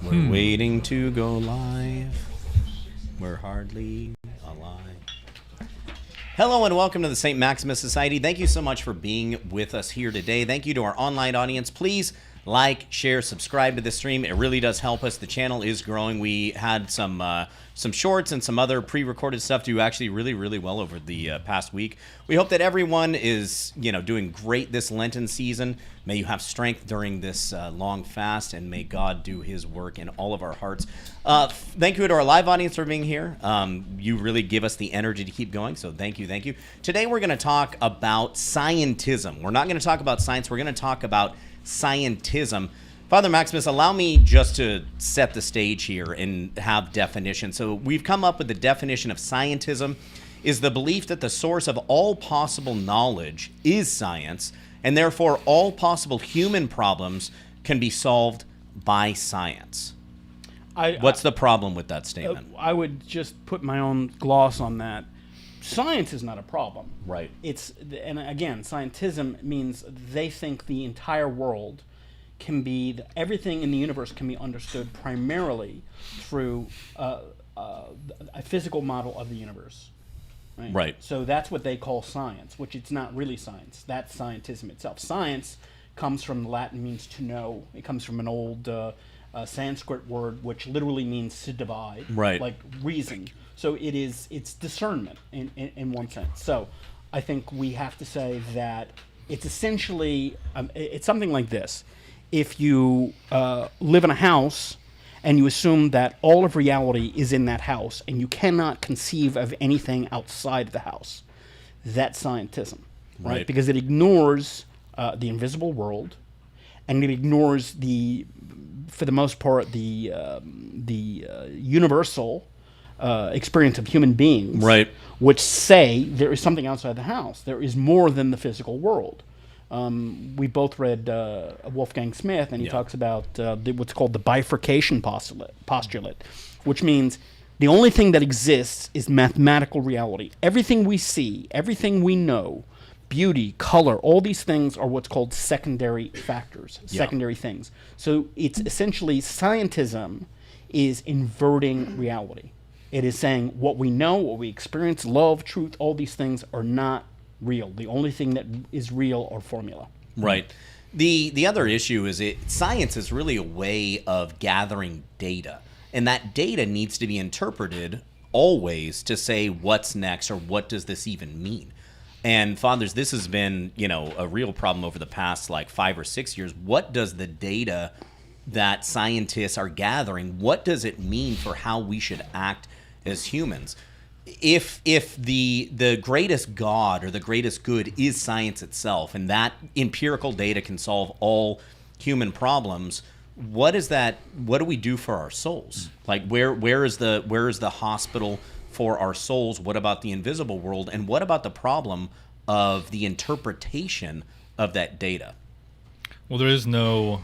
We're waiting to go live. We're hardly alive. Hello and welcome to the St. Maximus Society. Thank you so much for being with us here today. Thank you to our online audience. Please like, share, subscribe to the stream. It really does help us. The channel is growing. We had some shorts and some other pre-recorded stuff do actually really well over the past week. We hope that everyone is doing great this Lenten season. May you have strength during this long fast, and may God do his work in all of our hearts. Thank you to our live audience for being here. You really give us the energy to keep going, so thank you. Today we're going to talk about scientism. We're not going to talk about science. We're going to talk about scientism. Father Maximus, allow me just to set the stage here and have definition. So we've come up with the definition of scientism is the belief that the source of all possible knowledge is science, and therefore all possible human problems can be solved by science. What's the problem with that statement? I would just put my own gloss on that. Science is not a problem. Right. And again, scientism means they think the entire world can be, everything in the universe can be understood primarily through a physical model of the universe. Right. So that's what they call science, which it's not really science. That's scientism itself. Science comes from Latin, means to know. It comes from an old Sanskrit word, which literally means to divide. Right. Like reason. So it's discernment in one sense. So I think we have to say that it's essentially, it's something like this. If you live in a house and you assume that all of reality is in that house and you cannot conceive of anything outside of the house, that's scientism, right? Because it ignores the invisible world, and it ignores for the most part, the universal experience of human beings, right, which say there is something outside the house. There is more than the physical world. We both read Wolfgang Smith, and he talks about what's called the bifurcation postulate, which means the only thing that exists is mathematical reality. Everything we see, everything we know, beauty, color, all these things are what's called secondary factors, secondary things. So it's essentially scientism is inverting reality. It is saying what we know, what we experience, love, truth, all these things are not real. The only thing that is real are formula. Right. The other issue is science is really a way of gathering data, and that data needs to be interpreted always to say what's next or what does this even mean. And fathers, this has been a real problem over the past 5 or 6 years. What does the data that scientists are gathering, what does it mean for how we should act as humans? If the greatest God or the greatest good is science itself, and that empirical data can solve all human problems, what is that? What do we do for our souls? Where is the hospital for our souls? What about the invisible world? And what about the problem of the interpretation of that data? Well, there is no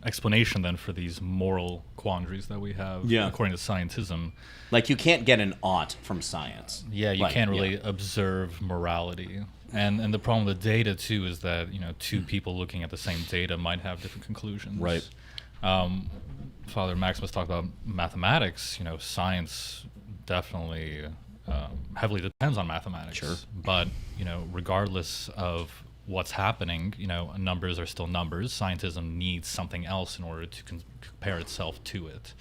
explanation then for these moral quandaries that we have according to scientism. You can't get an ought from science. Yeah, you can't really observe morality. And the problem with data too is that two people looking at the same data might have different conclusions. Right. Father Maximus talked about mathematics. Science definitely heavily depends on mathematics. Sure. But regardless of what's happening, numbers are still numbers. Scientism needs something else in order to compare itself to it.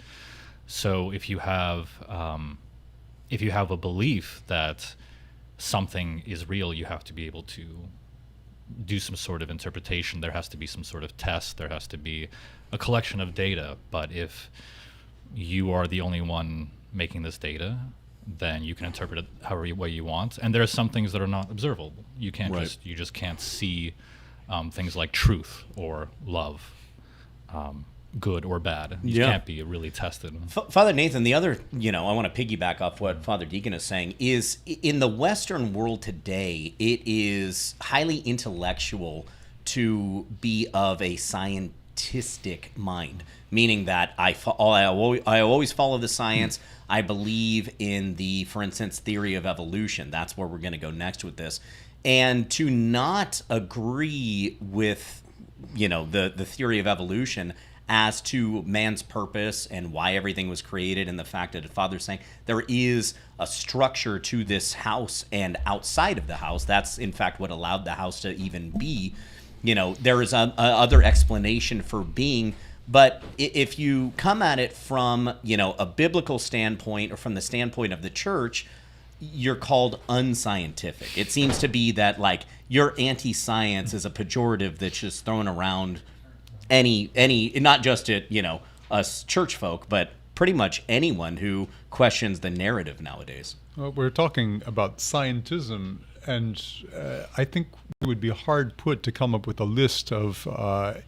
So if you have a belief that something is real, you have to be able to do some sort of interpretation. There has to be some sort of test. There has to be a collection of data. But if you are the only one making this data, then you can interpret it however way you want. And there are some things that are not observable. You can't you just can't see things like truth or love, good or bad. You can't be really tested. Father Nathan, the other, I want to piggyback off what Father Deacon is saying, is in the Western world today, it is highly intellectual to be of a scientistic mind, meaning that I always follow the science. I believe in the, for instance, theory of evolution. That's where we're going to go next with this. And to not agree with the theory of evolution as to man's purpose and why everything was created, and the fact that the Father's saying there is a structure to this house, and outside of the house, that's in fact what allowed the house to even be. There is a other explanation for being. But if you come at it from, a biblical standpoint or from the standpoint of the church, you're called unscientific. It seems to be that, like, your anti-science is a pejorative that's just thrown around any not just at, us church folk, but pretty much anyone who questions the narrative nowadays. Well, we're talking about scientism, and I think it would be hard put to come up with a list of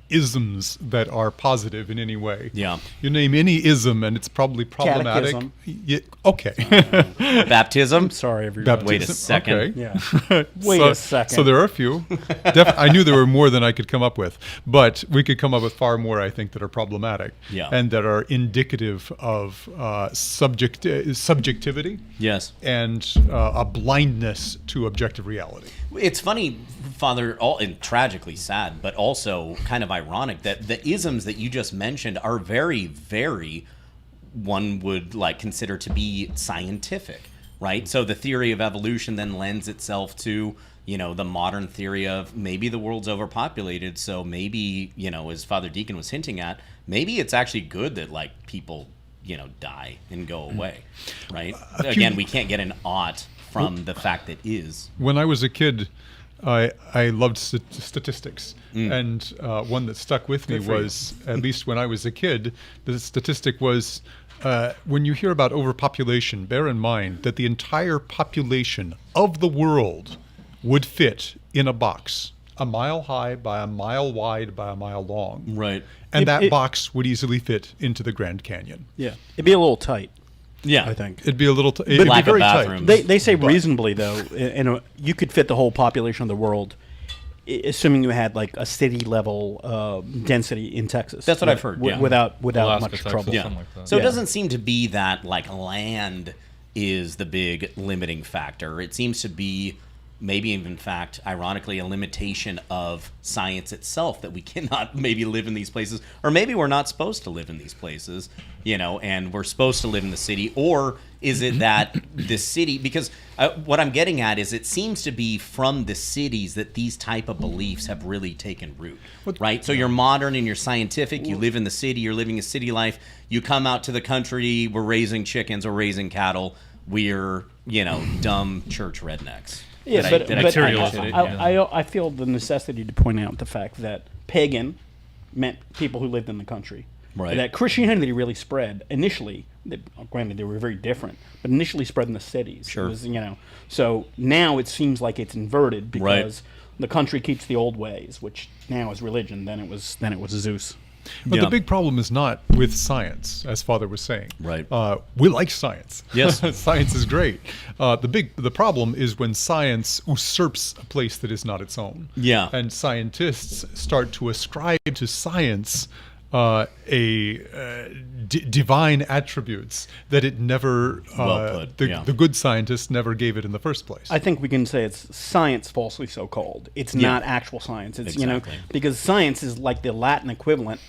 isms that are positive in any way. Yeah. You name any ism and it's probably problematic. Catechism. Yeah, okay. Baptism? Sorry, everybody. Wait a second. Okay. Yeah. Wait a second. So there are a few. I knew there were more than I could come up with, but we could come up with far more, I think, that are problematic and that are indicative of subjectivity. Yes. And a blindness to objective reality. It's funny, Father, and tragically sad, but also kind of ironic that the isms that you just mentioned are very, very, one would consider to be scientific, right? So the theory of evolution then lends itself to, the modern theory of maybe the world's overpopulated, so maybe, as Father Deacon was hinting at, maybe it's actually good that people, die and go away, right? Again, we can't get an ought from the fact that is. When I was a kid, I loved statistics, and one that stuck with me was, at least when I was a kid, the statistic was, when you hear about overpopulation, bear in mind that the entire population of the world would fit in a box, a mile high by a mile wide by a mile long. Right. And that box would easily fit into the Grand Canyon. Yeah. It'd be a little tight. Yeah, I think it'd be a little. It'd be lack of very bathrooms. tight. they say reasonably though, you could fit the whole population of the world, assuming you had a city level density in Texas. That's what I've heard. Yeah. Without Alaska, much Texas, trouble. something like that. So it doesn't seem to be that land is the big limiting factor. It seems to be maybe in fact, ironically, a limitation of science itself, that we cannot maybe live in these places, or maybe we're not supposed to live in these places, and we're supposed to live in the city. Or is it that the city, because what I'm getting at is it seems to be from the cities that these type of beliefs have really taken root, right? So you're modern and you're scientific, you live in the city, you're living a city life, you come out to the country, we're raising chickens or raising cattle, we're, dumb church rednecks. Yeah, but materialism. I feel the necessity to point out the fact that pagan meant people who lived in the country. Right. That Christianity really spread initially. Granted, they were very different, but initially spread in the cities. Sure. It was, so now it seems like it's inverted because the country keeps the old ways, which now is religion. Then it was Zeus. But the big problem is not with science, as Father was saying. Right. We like science. Yes. Science is great. The problem is when science usurps a place that is not its own. Yeah. And scientists start to ascribe to science divine attributes that it never, Well put, the good scientists never gave it in the first place. I think we can say it's science falsely so called. It's not actual science. It's Exactly. because science is like the Latin equivalent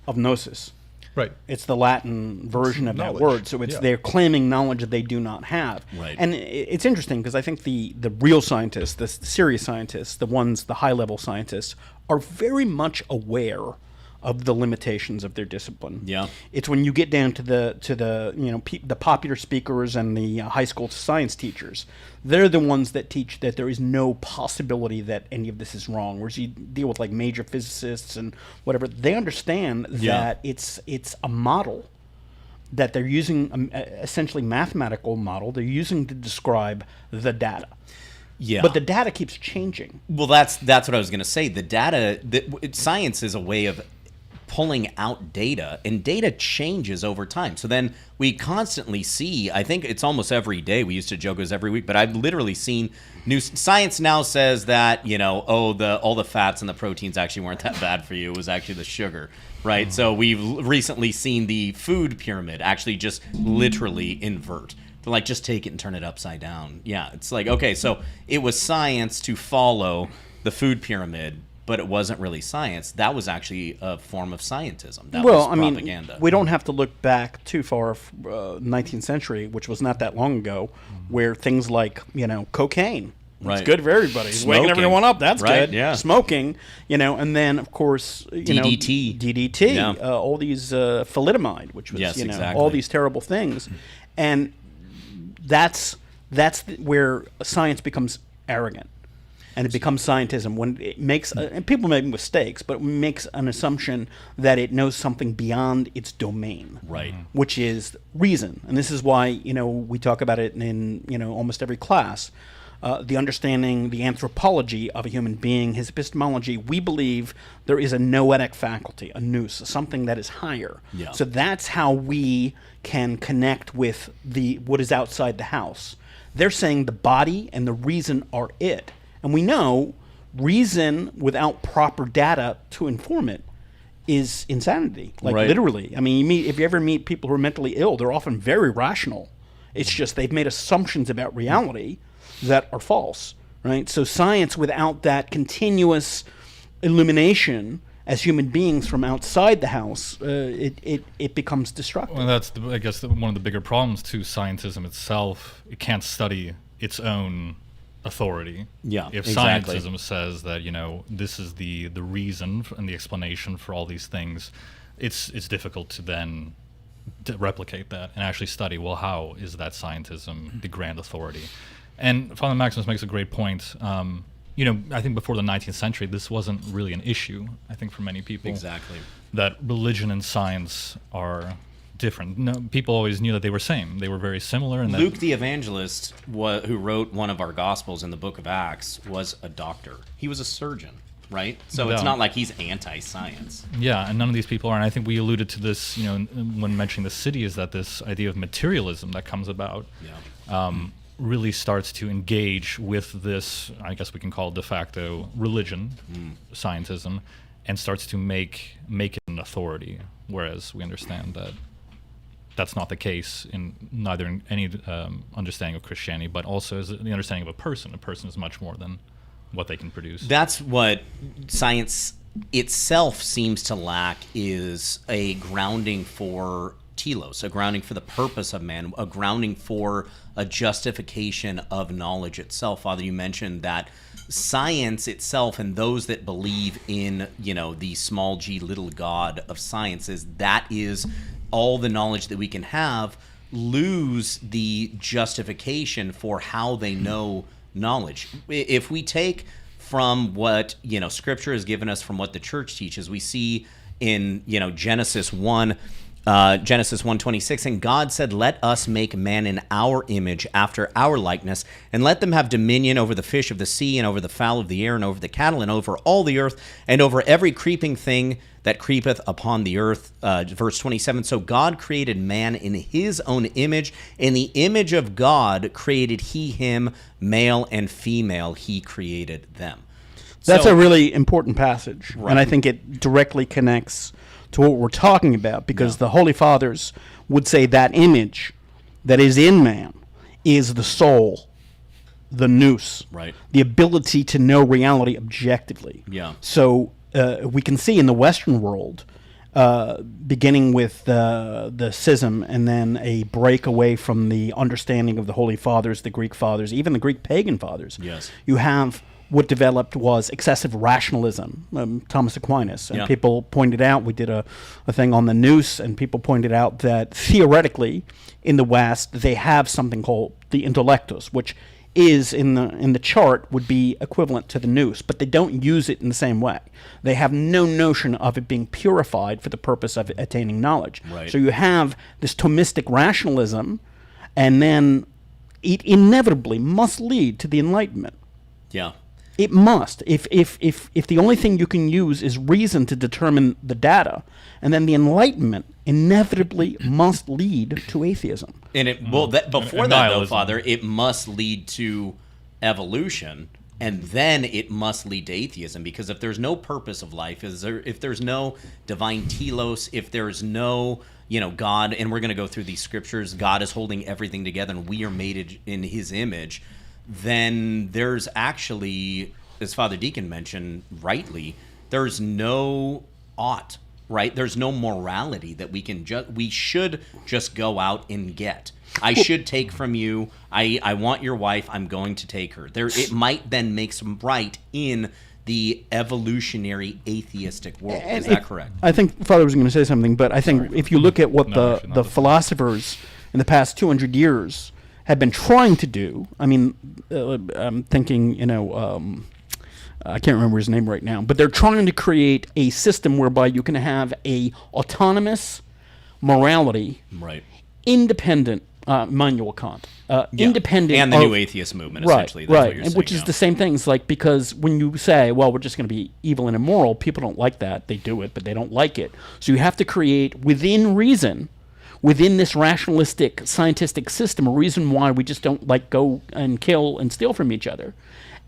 of gnosis. Right. It's the Latin version of that knowledge. word. So they're claiming knowledge that they do not have. Right. And it's interesting because I think the real scientists, the serious scientists, the high level scientists, are very much aware of the limitations of their discipline. Yeah. It's when you get down to the popular speakers and the high school science teachers, they're the ones that teach that there is no possibility that any of this is wrong. Whereas you deal with major physicists and whatever, they understand that it's a model that they're using, essentially mathematical model they're using to describe the data. Yeah. But the data keeps changing. Well, that's what I was going to say. The data, science is a way of pulling out data, and data changes over time. So then we constantly see, I think it's almost every day, we used to joke it was every week, but I've literally seen new science now says that, all the fats and the proteins actually weren't that bad for you. It was actually the sugar, right? So we've recently seen the food pyramid actually just literally invert. To just take it and turn it upside down. Yeah, it's okay, so it was science to follow the food pyramid, but it wasn't really science. That was actually a form of scientism. That Well, was I propaganda. mean, we don't have to look back too far, 19th century, which was not that long ago, where things like, cocaine. Right. It's good for everybody. It's waking Smoking. everyone up. That's Right, good. yeah. Smoking, and then, of course, DDT. DDT, Yeah. all these thalidomide, which was, Yes, exactly. all these terrible things. And that's where science becomes arrogant. And it becomes scientism when it makes, and people make mistakes, but it makes an assumption that it knows something beyond its domain, Right. which is reason. And this is why we talk about it in almost every class. The understanding, the anthropology of a human being, his epistemology. We believe there is a noetic faculty, a noose, something that is higher. Yeah. So that's how we can connect with what is outside the house. They're saying the body and the reason are it. And we know reason without proper data to inform it is insanity. Like Right. literally. I mean, if you ever meet people who are mentally ill, they're often very rational. It's just they've made assumptions about reality that are false, right? So science without that continuous illumination as human beings from outside the house, it becomes destructive. Well, that's, I guess, one of the bigger problems to scientism itself. It can't study its own authority. Yeah, If exactly. scientism says that this is the reason and the explanation for all these things, it's difficult to then replicate that and actually study. Well, how is that scientism the grand authority? And Father Maximus makes a great point. I think before the 19th century, this wasn't really an issue. I think for many people, Exactly. that religion and science are different. No, people always knew that they were same. They were very similar. And Luke the evangelist, who wrote one of our Gospels in the book of Acts, was a doctor. He was a surgeon, right? So it's Yeah. not like he's anti-science. Yeah, and none of these people are. And I think we alluded to this, when mentioning the city, is that this idea of materialism that comes about really starts to engage with this, I guess we can call it de facto religion, scientism, and starts to make it an authority. Whereas we understand that that's not the case neither in any understanding of Christianity, but also as the understanding of a person. A person is much more than what they can produce. That's what science itself seems to lack, is a grounding for telos, a grounding for the purpose of man, a grounding for a justification of knowledge itself. Father, you mentioned that science itself and those that believe in, the small g little god of sciences, that is all the knowledge that we can have, lose the justification for how they know knowledge. If we take from what, Scripture has given us, from what the church teaches, we see in, Genesis 1:26, and God said, "Let us make man in our image, after our likeness, and let them have dominion over the fish of the sea, and over the fowl of the air, and over the cattle, and over all the earth, and over every creeping thing that creepeth upon the earth." Verse 27, so God created man in his own image. In the image of God created he him, male and female he created them. That's So- a really important passage, Right. and I think it directly connects to what we're talking about, because the Holy Fathers would say that image that is in man is the soul, the nous, Right. the ability to know reality objectively. Yeah. So we can see in the Western world, beginning with the schism and then a break away from the understanding of the Holy Fathers, the Greek Fathers, even the Greek pagan Fathers. Yes. You have what developed was excessive rationalism, Thomas Aquinas. And Yeah. people pointed out, we did a thing on the noose, and people pointed out that theoretically in the West they have something called the intellectus, which is in the chart would be equivalent to the noose, but they don't use it in the same way. They have no notion of it being purified for the purpose of attaining knowledge. Right. So you have this Thomistic rationalism, and then it inevitably must lead to the Enlightenment. Yeah. It must. If the only thing you can use is reason to determine the data, and then the Enlightenment inevitably must lead to atheism. And before and that, though, nihilism. Father, it must lead to evolution, and then it must lead to atheism. Because if there's no purpose of life, if there's no divine telos, if there's no God, and we're going to go through these scriptures, God is holding everything together, and we are made in His image, then there's actually as Father Deacon mentioned rightly, there's no ought, right? There's no morality that we should just go out and get. I should take from you. I want your wife. I'm going to take her. It might then make some right in the evolutionary atheistic world. Is that correct? I think Father was going to say something, but I think if you look at what the philosophers in the past 200 years have been trying to do, I mean, I'm thinking, I can't remember his name right now, but they're trying to create a system whereby you can have a autonomous morality, right, independent, Immanuel Kant, independent, and the New Atheist movement, essentially. That's what you're saying, which is the same things, like, because when you say, well, we're just going to be evil and immoral, people don't like that. They do it, but they don't like it. So you have to create within reason, within this rationalistic, scientistic system, a reason why we just don't go and kill and steal from each other,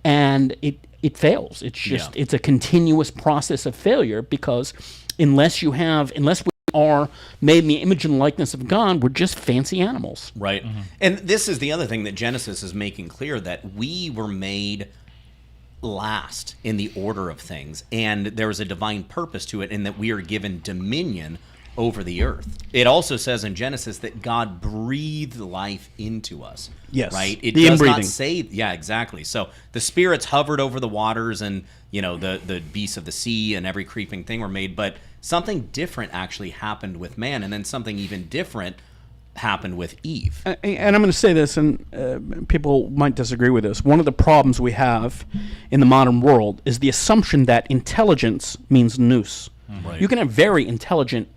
and it fails. It's just it's a continuous process of failure, because unless we are made in the image and likeness of God, we're just fancy animals. Right. Mm-hmm. And this is the other thing that Genesis is making clear, that we were made last in the order of things, and there is a divine purpose to it, and that we are given dominion over the earth. It also says in Genesis that God breathed life into us. Yes. Right? It the does inbreathing. not say, yeah, exactly. So the spirits hovered over the waters, and the beasts of the sea and every creeping thing were made, but something different actually happened with man, and then something even different happened with Eve. And I'm going to say this, and people might disagree with this. One of the problems we have in the modern world is the assumption that intelligence means noose. Right. You can have very intelligent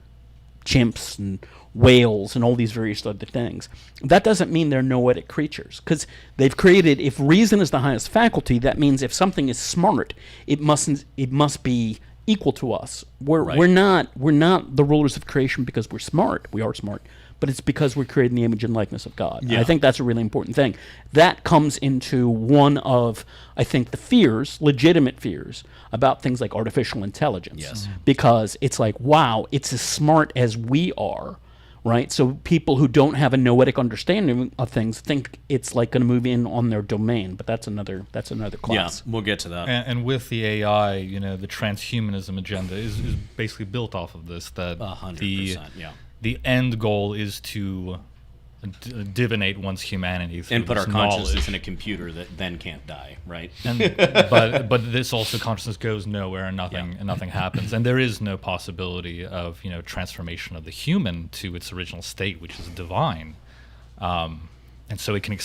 chimps and whales and all these various other things. That doesn't mean they're noetic creatures, because they've created, if reason is the highest faculty, that means if something is smart, it must be equal to us. We're not the rulers of creation because we're smart. We are smart, but it's because we're created in the image and likeness of God. Yeah. I think that's a really important thing. That comes into one of, I think, the fears, legitimate fears, about things like artificial intelligence. Yes. Because it's like, wow, it's as smart as we are, right? So people who don't have a noetic understanding of things think it's like going to move in on their domain, but that's another class. Yeah, we'll get to that. And with the AI, the transhumanism agenda is basically built off of this, that 100%, the end goal is to divinate one's humanity through and put our knowledge. consciousness in a computer that then can't die, right? And, but this also, consciousness goes nowhere, and nothing happens, and there is no possibility of transformation of the human to its original state, which is divine, and so it can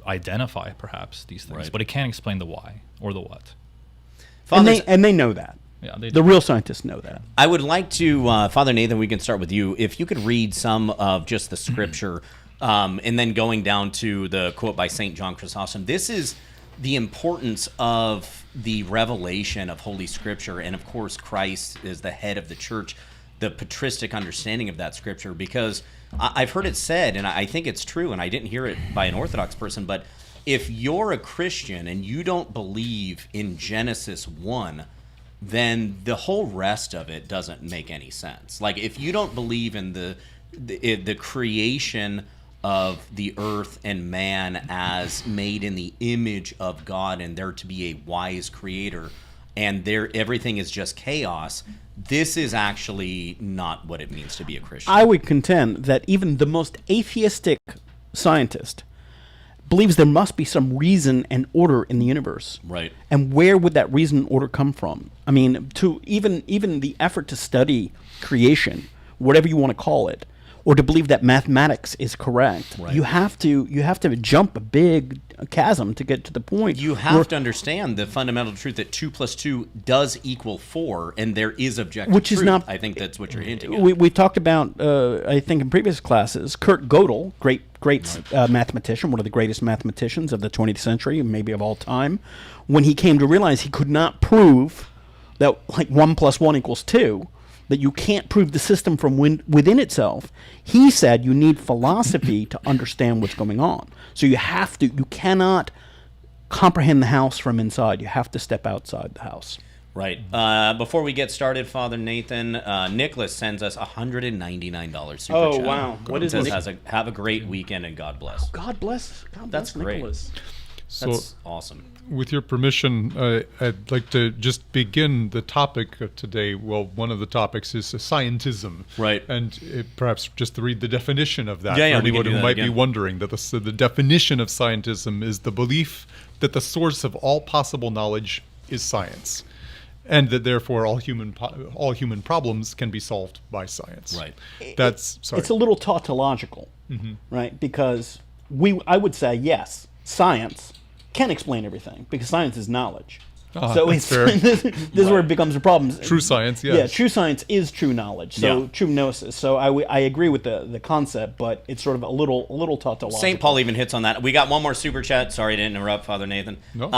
identify perhaps these things, but it can't explain the why or the what. And they know that. Yeah, they do. The real scientists know that. I would like to, Father Nathan, we can start with you. If you could read some of just the scripture, and then going down to the quote by St. John Chrysostom. This is the importance of the revelation of Holy Scripture, and of course Christ is the head of the church, the patristic understanding of that scripture, because I've heard it said, and I think it's true, and I didn't hear it by an Orthodox person, but if you're a Christian and you don't believe in Genesis 1, then the whole rest of it doesn't make any sense. Like, if you don't believe in the creation of the earth and man as made in the image of God, and there to be a wise creator, and everything is just chaos, this is actually not what it means to be a Christian. I would contend that even the most atheistic scientist believes there must be some reason and order in the universe. Right. And where would that reason and order come from? I mean, to even the effort to study creation, whatever you want to call it, or to believe that mathematics is correct, you have to jump a big chasm to get to the point. You have to understand the fundamental truth that 2 + 2 does equal 4, and there is objective which truth. Is not. I think that's what you're hinting at. We talked about, I think in previous classes, Kurt Gödel, great mathematician, one of the greatest mathematicians of the 20th century, maybe of all time, when he came to realize he could not prove that 1 + 1 = 2. That you can't prove the system from within itself. He said you need philosophy to understand what's going on. So you cannot comprehend the house from inside. You have to step outside the house. Right. Before we get started, Father Nathan, Nicholas sends us $199 super Oh, chat. wow. What is says, this? Have a great weekend and God bless. God bless. That's great. Nicholas. So, That's awesome. with your permission, I'd like to just begin the topic of today. Well, one of the topics is scientism. Right. And perhaps just to read the definition of that Yeah, for we can anyone do who that might be again. wondering. That the definition of scientism is the belief that the source of all possible knowledge is science, and that therefore all human problems can be solved by science. Right. That's sorry. It's a little tautological, right? Because I would say, yes, science can explain everything because science is knowledge. So that's fair. this is where it becomes a problem. True science, yes. Yeah, true science is true knowledge. So Yeah. true gnosis. So I agree with the concept, but it's sort of a little tautological. St. Paul even hits on that. We got one more super chat. Sorry to interrupt, Father Nathan. No.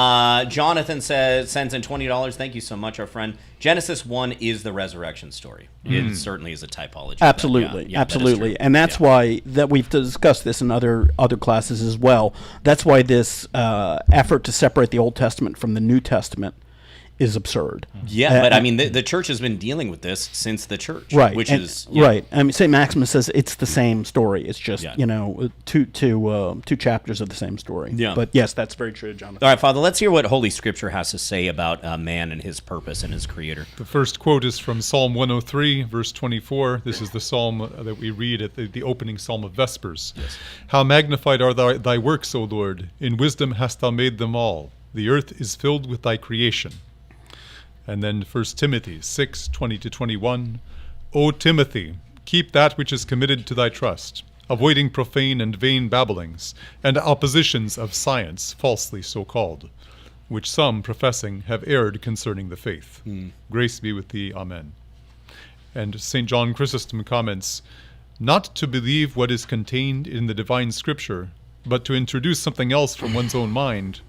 Jonathan sends in $20. Thank you so much, our friend. Genesis 1 is the resurrection story. It certainly is a typology. but Absolutely, yeah, that is absolutely, true. and that's Yeah. why that we've discussed this in other classes as well. That's why this effort to separate the Old Testament from the New Testament is absurd. Yeah, but I mean, the church has been dealing with this since the church, Right, Which and- is yeah. right. I mean, Saint Maximus says it's the same story. It's just Yeah. two chapters of the same story. Yeah. But yes, that's very true, Jonathan. All right, Father. Let's hear what Holy Scripture has to say about man and his purpose and his Creator. The first quote is from Psalm 103, verse 24. This is the psalm that we read at the opening psalm of Vespers. Yes. How magnified are thy works, O Lord! In wisdom hast thou made them all. The earth is filled with thy creation. And then 1 Timothy 6, 20-21. O Timothy, keep that which is committed to thy trust, avoiding profane and vain babblings, and oppositions of science, falsely so called, which some, professing, have erred concerning the faith. Grace be with thee. Amen. And St. John Chrysostom comments, not to believe what is contained in the divine scripture, but to introduce something else from one's own mind.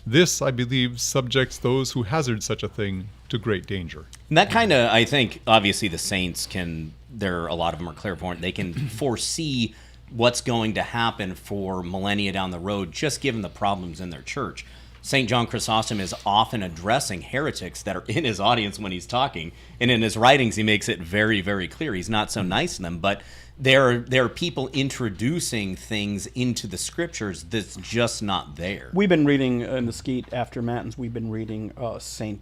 This, I believe, subjects those who hazard such a thing to great danger. And that kind of, I think, obviously the saints can, a lot of them are clairvoyant. They can foresee what's going to happen for millennia down the road, just given the problems in their church. St. John Chrysostom is often addressing heretics that are in his audience when he's talking, and in his writings he makes it very, very clear. He's not so nice to them, but there are people introducing things into the scriptures that's just not there. We've been reading in the Skeet after Matins. We've been reading Saint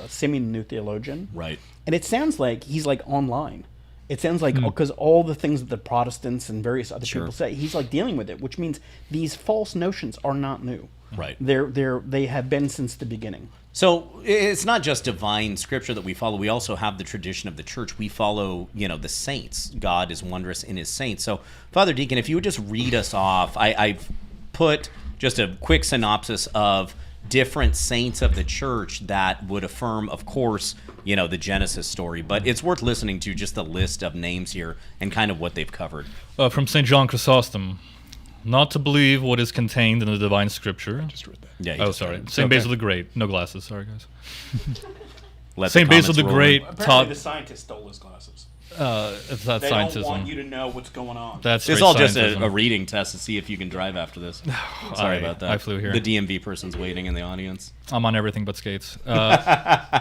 Simeon, the New Theologian, Right. and it sounds like he's like online. It sounds like because all the things that the Protestants and various other people say, he's like dealing with it, which means these false notions are not new. Right. They have been since the beginning. So it's not just divine scripture that we follow. We also have the tradition of the church. We follow, the saints. God is wondrous in his saints. So, Father Deacon, if you would just read us off, I've put just a quick synopsis of different saints of the church that would affirm, of course, the Genesis story. But it's worth listening to just the list of names here and kind of what they've covered. From St. John Chrysostom, not to believe what is contained in the divine scripture. Just read that. Yeah. Oh, sorry. St. Basil the Great. No glasses. Sorry, guys. Let St. Basil the comments roll in. Great taught. scientists stole his glasses. It's not scientism. to know what's going on. That's It's straight all just scientism. a reading test to see if you can drive after this. Sorry about that. I flew here. The DMV person's waiting in the audience. I'm on everything but skates.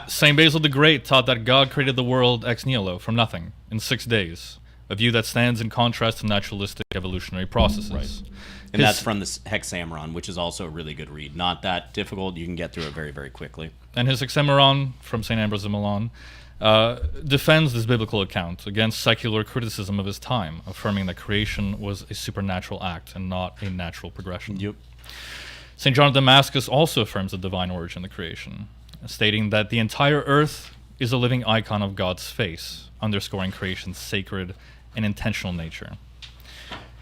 St. Basil the Great taught that God created the world ex nihilo, from nothing, in 6 days, a view that stands in contrast to naturalistic evolutionary processes. Right. And that's from the Hexameron, which is also a really good read. Not that difficult. You can get through it very, very quickly. And his Hexameron, from St. Ambrose of Milan, defends this biblical account against secular criticism of his time, affirming that creation was a supernatural act and not a natural progression. Yep. St. John of Damascus also affirms the divine origin of creation, stating that the entire earth is a living icon of God's face, underscoring creation's sacred and intentional nature.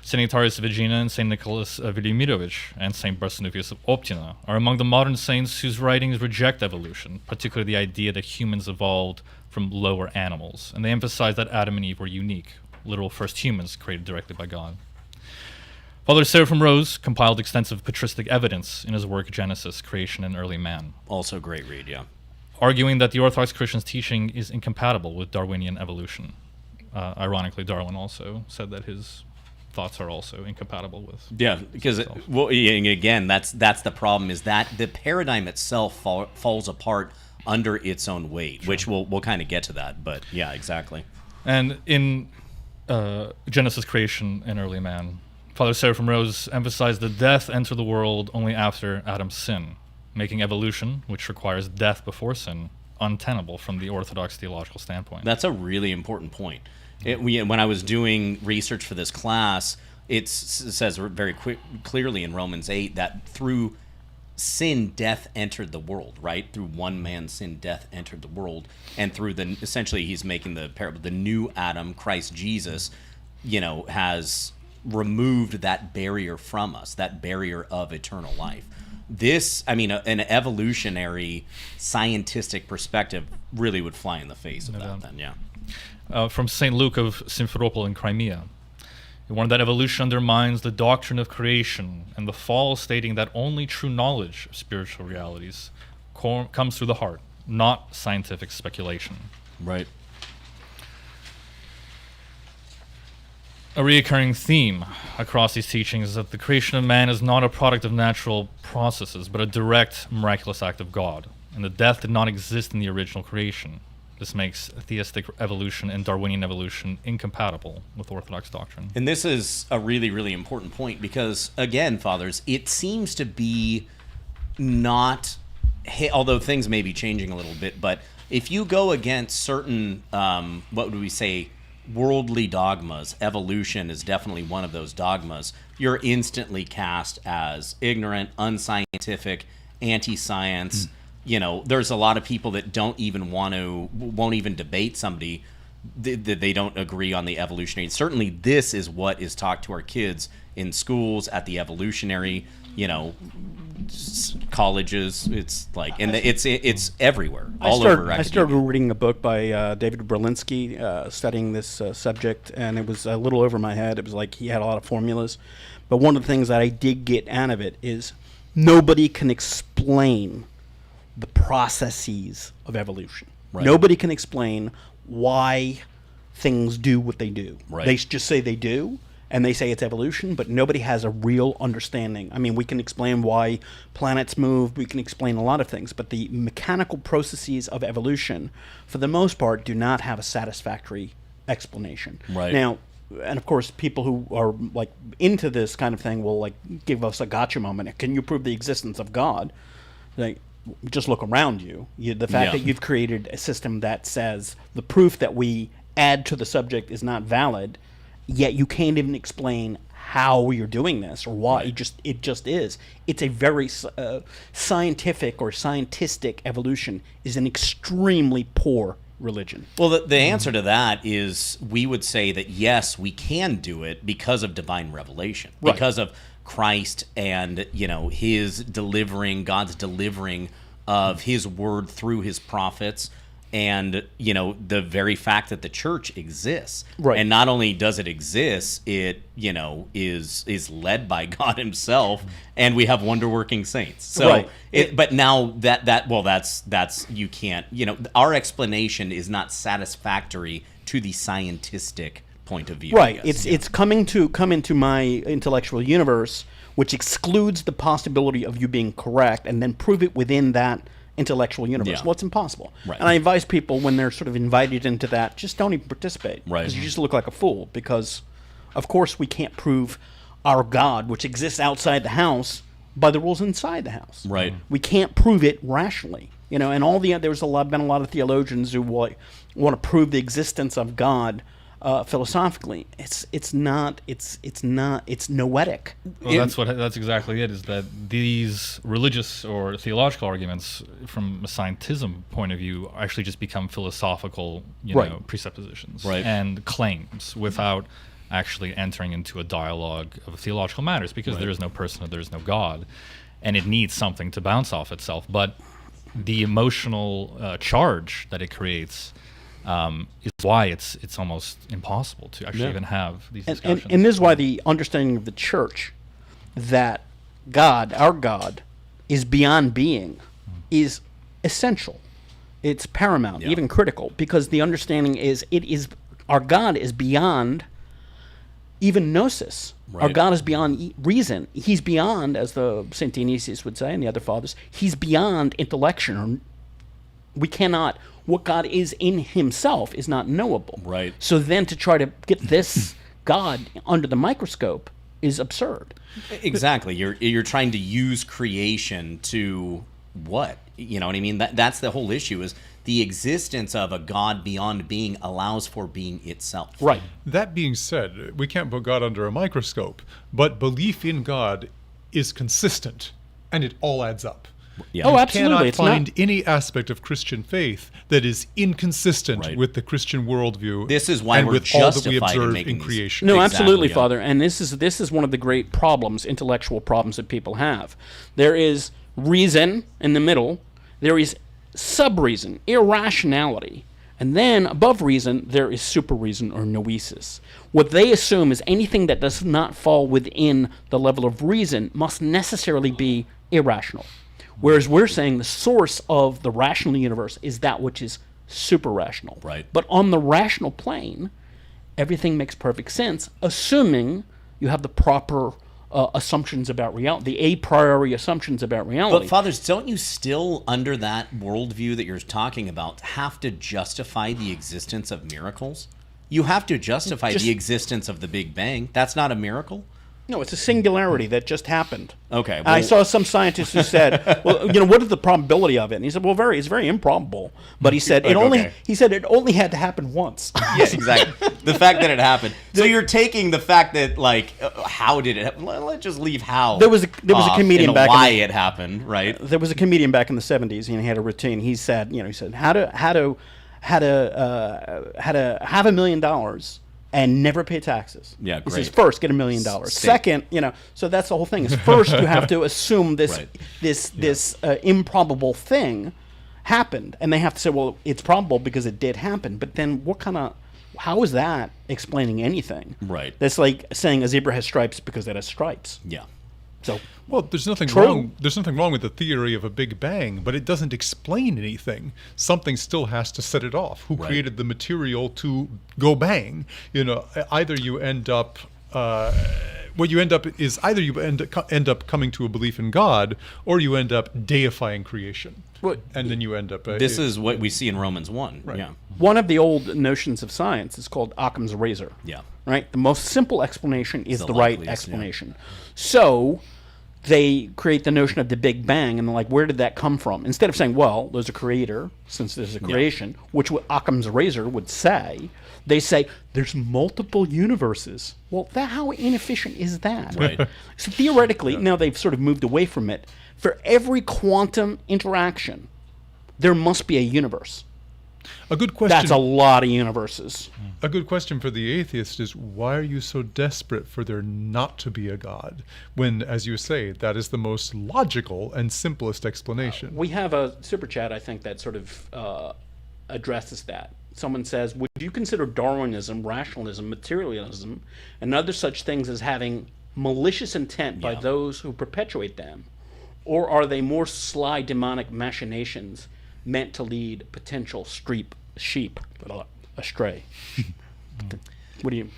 St. Nectarius of Aegina and St. Nicholas of Velimirovich and St. Barsanuvius of Optina are among the modern saints whose writings reject evolution, particularly the idea that humans evolved from lower animals, and they emphasize that Adam and Eve were unique, literal first humans created directly by God. Father Seraphim Rose compiled extensive patristic evidence in his work Genesis, Creation and Early Man, Also a great read, yeah. arguing that the Orthodox Christian's teaching is incompatible with Darwinian evolution. Ironically, Darwin also said that his thoughts are also incompatible with. Yeah, because again, that's the problem, is that the paradigm itself falls apart under its own weight, which we'll kind of get to that. But yeah, exactly. And in Genesis, Creation, and Early Man, Father Seraphim Rose emphasized that death entered the world only after Adam's sin, making evolution, which requires death before sin, untenable from the Orthodox theological standpoint. That's a really important point. When I was doing research for this class, it says very clearly in Romans 8 that through sin, death entered the world, right? Through one man's sin, death entered the world. And through essentially he's making the parable, the new Adam, Christ Jesus, has removed that barrier from us, that barrier of eternal life. This, an evolutionary, scientistic perspective really would fly in the face of that then, yeah. From St. Luke of Simferopol in Crimea. He warned that evolution undermines the doctrine of creation and the fall, stating that only true knowledge of spiritual realities comes through the heart, not scientific speculation. Right. A recurring theme across these teachings is that the creation of man is not a product of natural processes, but a direct, miraculous act of God, and that death did not exist in the original creation. This makes theistic evolution and Darwinian evolution incompatible with Orthodox doctrine. And this is a really, really important point because, again, fathers, it seems to be not, although things may be changing a little bit, but if you go against certain, what would we say, worldly dogmas, evolution is definitely one of those dogmas, you're instantly cast as ignorant, unscientific, anti-science. There's a lot of people that won't even debate somebody that they don't agree on the evolutionary. Certainly this is what is taught to our kids in schools, at the evolutionary, colleges. It's like, and it's everywhere, all over academia. I started reading a book by David Berlinski, studying this subject, and it was a little over my head. It was like he had a lot of formulas. But one of the things that I did get out of it is nobody can explain the processes of evolution. Right. Nobody can explain why things do what they do. Right. They just say they do, and they say it's evolution, but nobody has a real understanding. We can explain why planets move, we can explain a lot of things, but the mechanical processes of evolution, for the most part, do not have a satisfactory explanation. Right. Now, and of course, people who are into this kind of thing will give us a gotcha moment. Can you prove the existence of God? Just look around you. The fact that you've created a system that says the proof that we add to the subject is not valid, yet you can't even explain how you're doing this or why. Right. It just is. It's a very scientific or scientistic evolution is an extremely poor religion. Well, the answer to that is we would say that yes, we can do it because of divine revelation, because of Christ and his delivering, God's delivering of his word through his prophets, and the very fact that the church exists. Right. And not only does it exist, it is led by God himself, and we have wonder-working saints. So but now that's you can't, our explanation is not satisfactory to the scientistic point of view. Right. It's come into my intellectual universe, which excludes the possibility of you being correct, and then prove it within that intellectual universe. Yeah. Well, it's impossible. Right. And I advise people when they're sort of invited into that, just don't even participate. Right. Because you just look like a fool. Because, of course, we can't prove our God, which exists outside the house, by the rules inside the house. Right. We can't prove it rationally. And there's been a lot of theologians who want to prove the existence of God philosophically. It's noetic. Well, that's exactly it. Is that these religious or theological arguments, from a scientism point of view, actually just become philosophical, presuppositions and claims without actually entering into a dialogue of theological matters, because there is no person, there is no God, and it needs something to bounce off itself. But the emotional charge that it creates is why it's almost impossible to actually even have these discussions. And this is why the understanding of the church that God, our God, is beyond being, is essential. It's paramount, even critical, because the understanding is our God is beyond even gnosis. Right. Our God is beyond reason. He's beyond, as the St. Dionysius would say and the other fathers, he's beyond intellection. We cannot, what God is in himself is not knowable. Right. So then to try to get this God under the microscope is absurd. Exactly. You're trying to use creation to what? You know what I mean? That's the whole issue, is the existence of a God beyond being allows for being itself. Right. That being said, we can't put God under a microscope, but belief in God is consistent, and it all adds up. Yeah. Oh, You absolutely. cannot It's find not. any aspect of Christian faith that is inconsistent Right. with the Christian worldview. This is why and we're with all that we justified in observe making in these- creation. No, Exactly, absolutely, yeah. Father. And this is one of the great problems, intellectual problems that people have. There is reason in the middle. There is sub-reason, irrationality. And then above reason, there is super reason or noesis. What they assume is anything that does not fall within the level of reason must necessarily be irrational. Whereas we're saying the source of the rational universe is that which is super rational. Right. But on the rational plane, everything makes perfect sense, assuming you have the proper assumptions about reality, the a priori assumptions about reality. But fathers, don't you still, under that worldview that you're talking about, have to justify the existence of miracles? You have to justify Just- the existence of the Big Bang. That's not a miracle? No, it's a singularity that just happened. Okay, I well- saw some scientist who said, "Well, what is the probability of it?" And he said, "Well, it's very improbable." But he said Like, okay. it only had to happen once. Yeah, exactly. The fact that it happened. So you're taking the fact that, like, how did it happen? Let's just leave how. There was a comedian and back in why the- it happened, right? There was a comedian back in the 70s, and he had a routine. He said, how to have $1 million and never pay taxes. Yeah, He says, great. first, get $1 million. Second, so that's the whole thing. Is first you have to assume this Right. this improbable thing happened, and they have to say, well, it's probable because it did happen. But then how is that explaining anything? Right. That's like saying a zebra has stripes because it has stripes. Yeah. So Well, there's nothing True. wrong. There's nothing wrong with the theory of a Big Bang, but it doesn't explain anything. Something still has to set it off. Who Right. created the material to go bang? Either you end up. What you end up is either you end up coming to a belief in God, or you end up deifying creation, Well, and then you end up. This is what we see in Romans 1. Right. Yeah. one of the old notions of science is called Occam's razor. Yeah. Right? The most simple explanation is the the right likeliest, yeah. explanation. So they create the notion of the Big Bang, and they're like, where did that come from? Instead of saying, well, there's a creator, since there's a creation, which Occam's razor would say, they say, there's multiple universes. Well, how inefficient is that? Right. So theoretically, now they've sort of moved away from it. For every quantum interaction, there must be a universe. a good question. That's a lot of universes. A good question for the atheist is, why are you so desperate for there not to be a God, when, as you say, that is the most logical and simplest explanation? We have a super chat, I think, that sort of addresses that. Someone says, would you consider Darwinism, rationalism, materialism, and other such things as having malicious intent by Yeah. those who perpetuate them? Or are they more sly demonic machinations meant to lead potential sheep astray? What do you...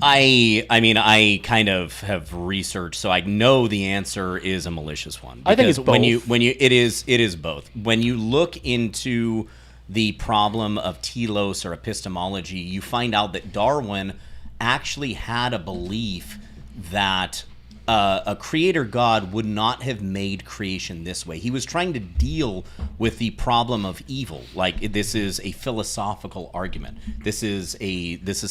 I mean, I kind of have researched, so I know the answer is a malicious one. I think it's Because both. it is both. When you look into the problem of telos or epistemology, you find out that Darwin actually had a belief that a creator God would not have made creation this way. He was trying to deal with the problem of evil. Like, this is a philosophical argument. This is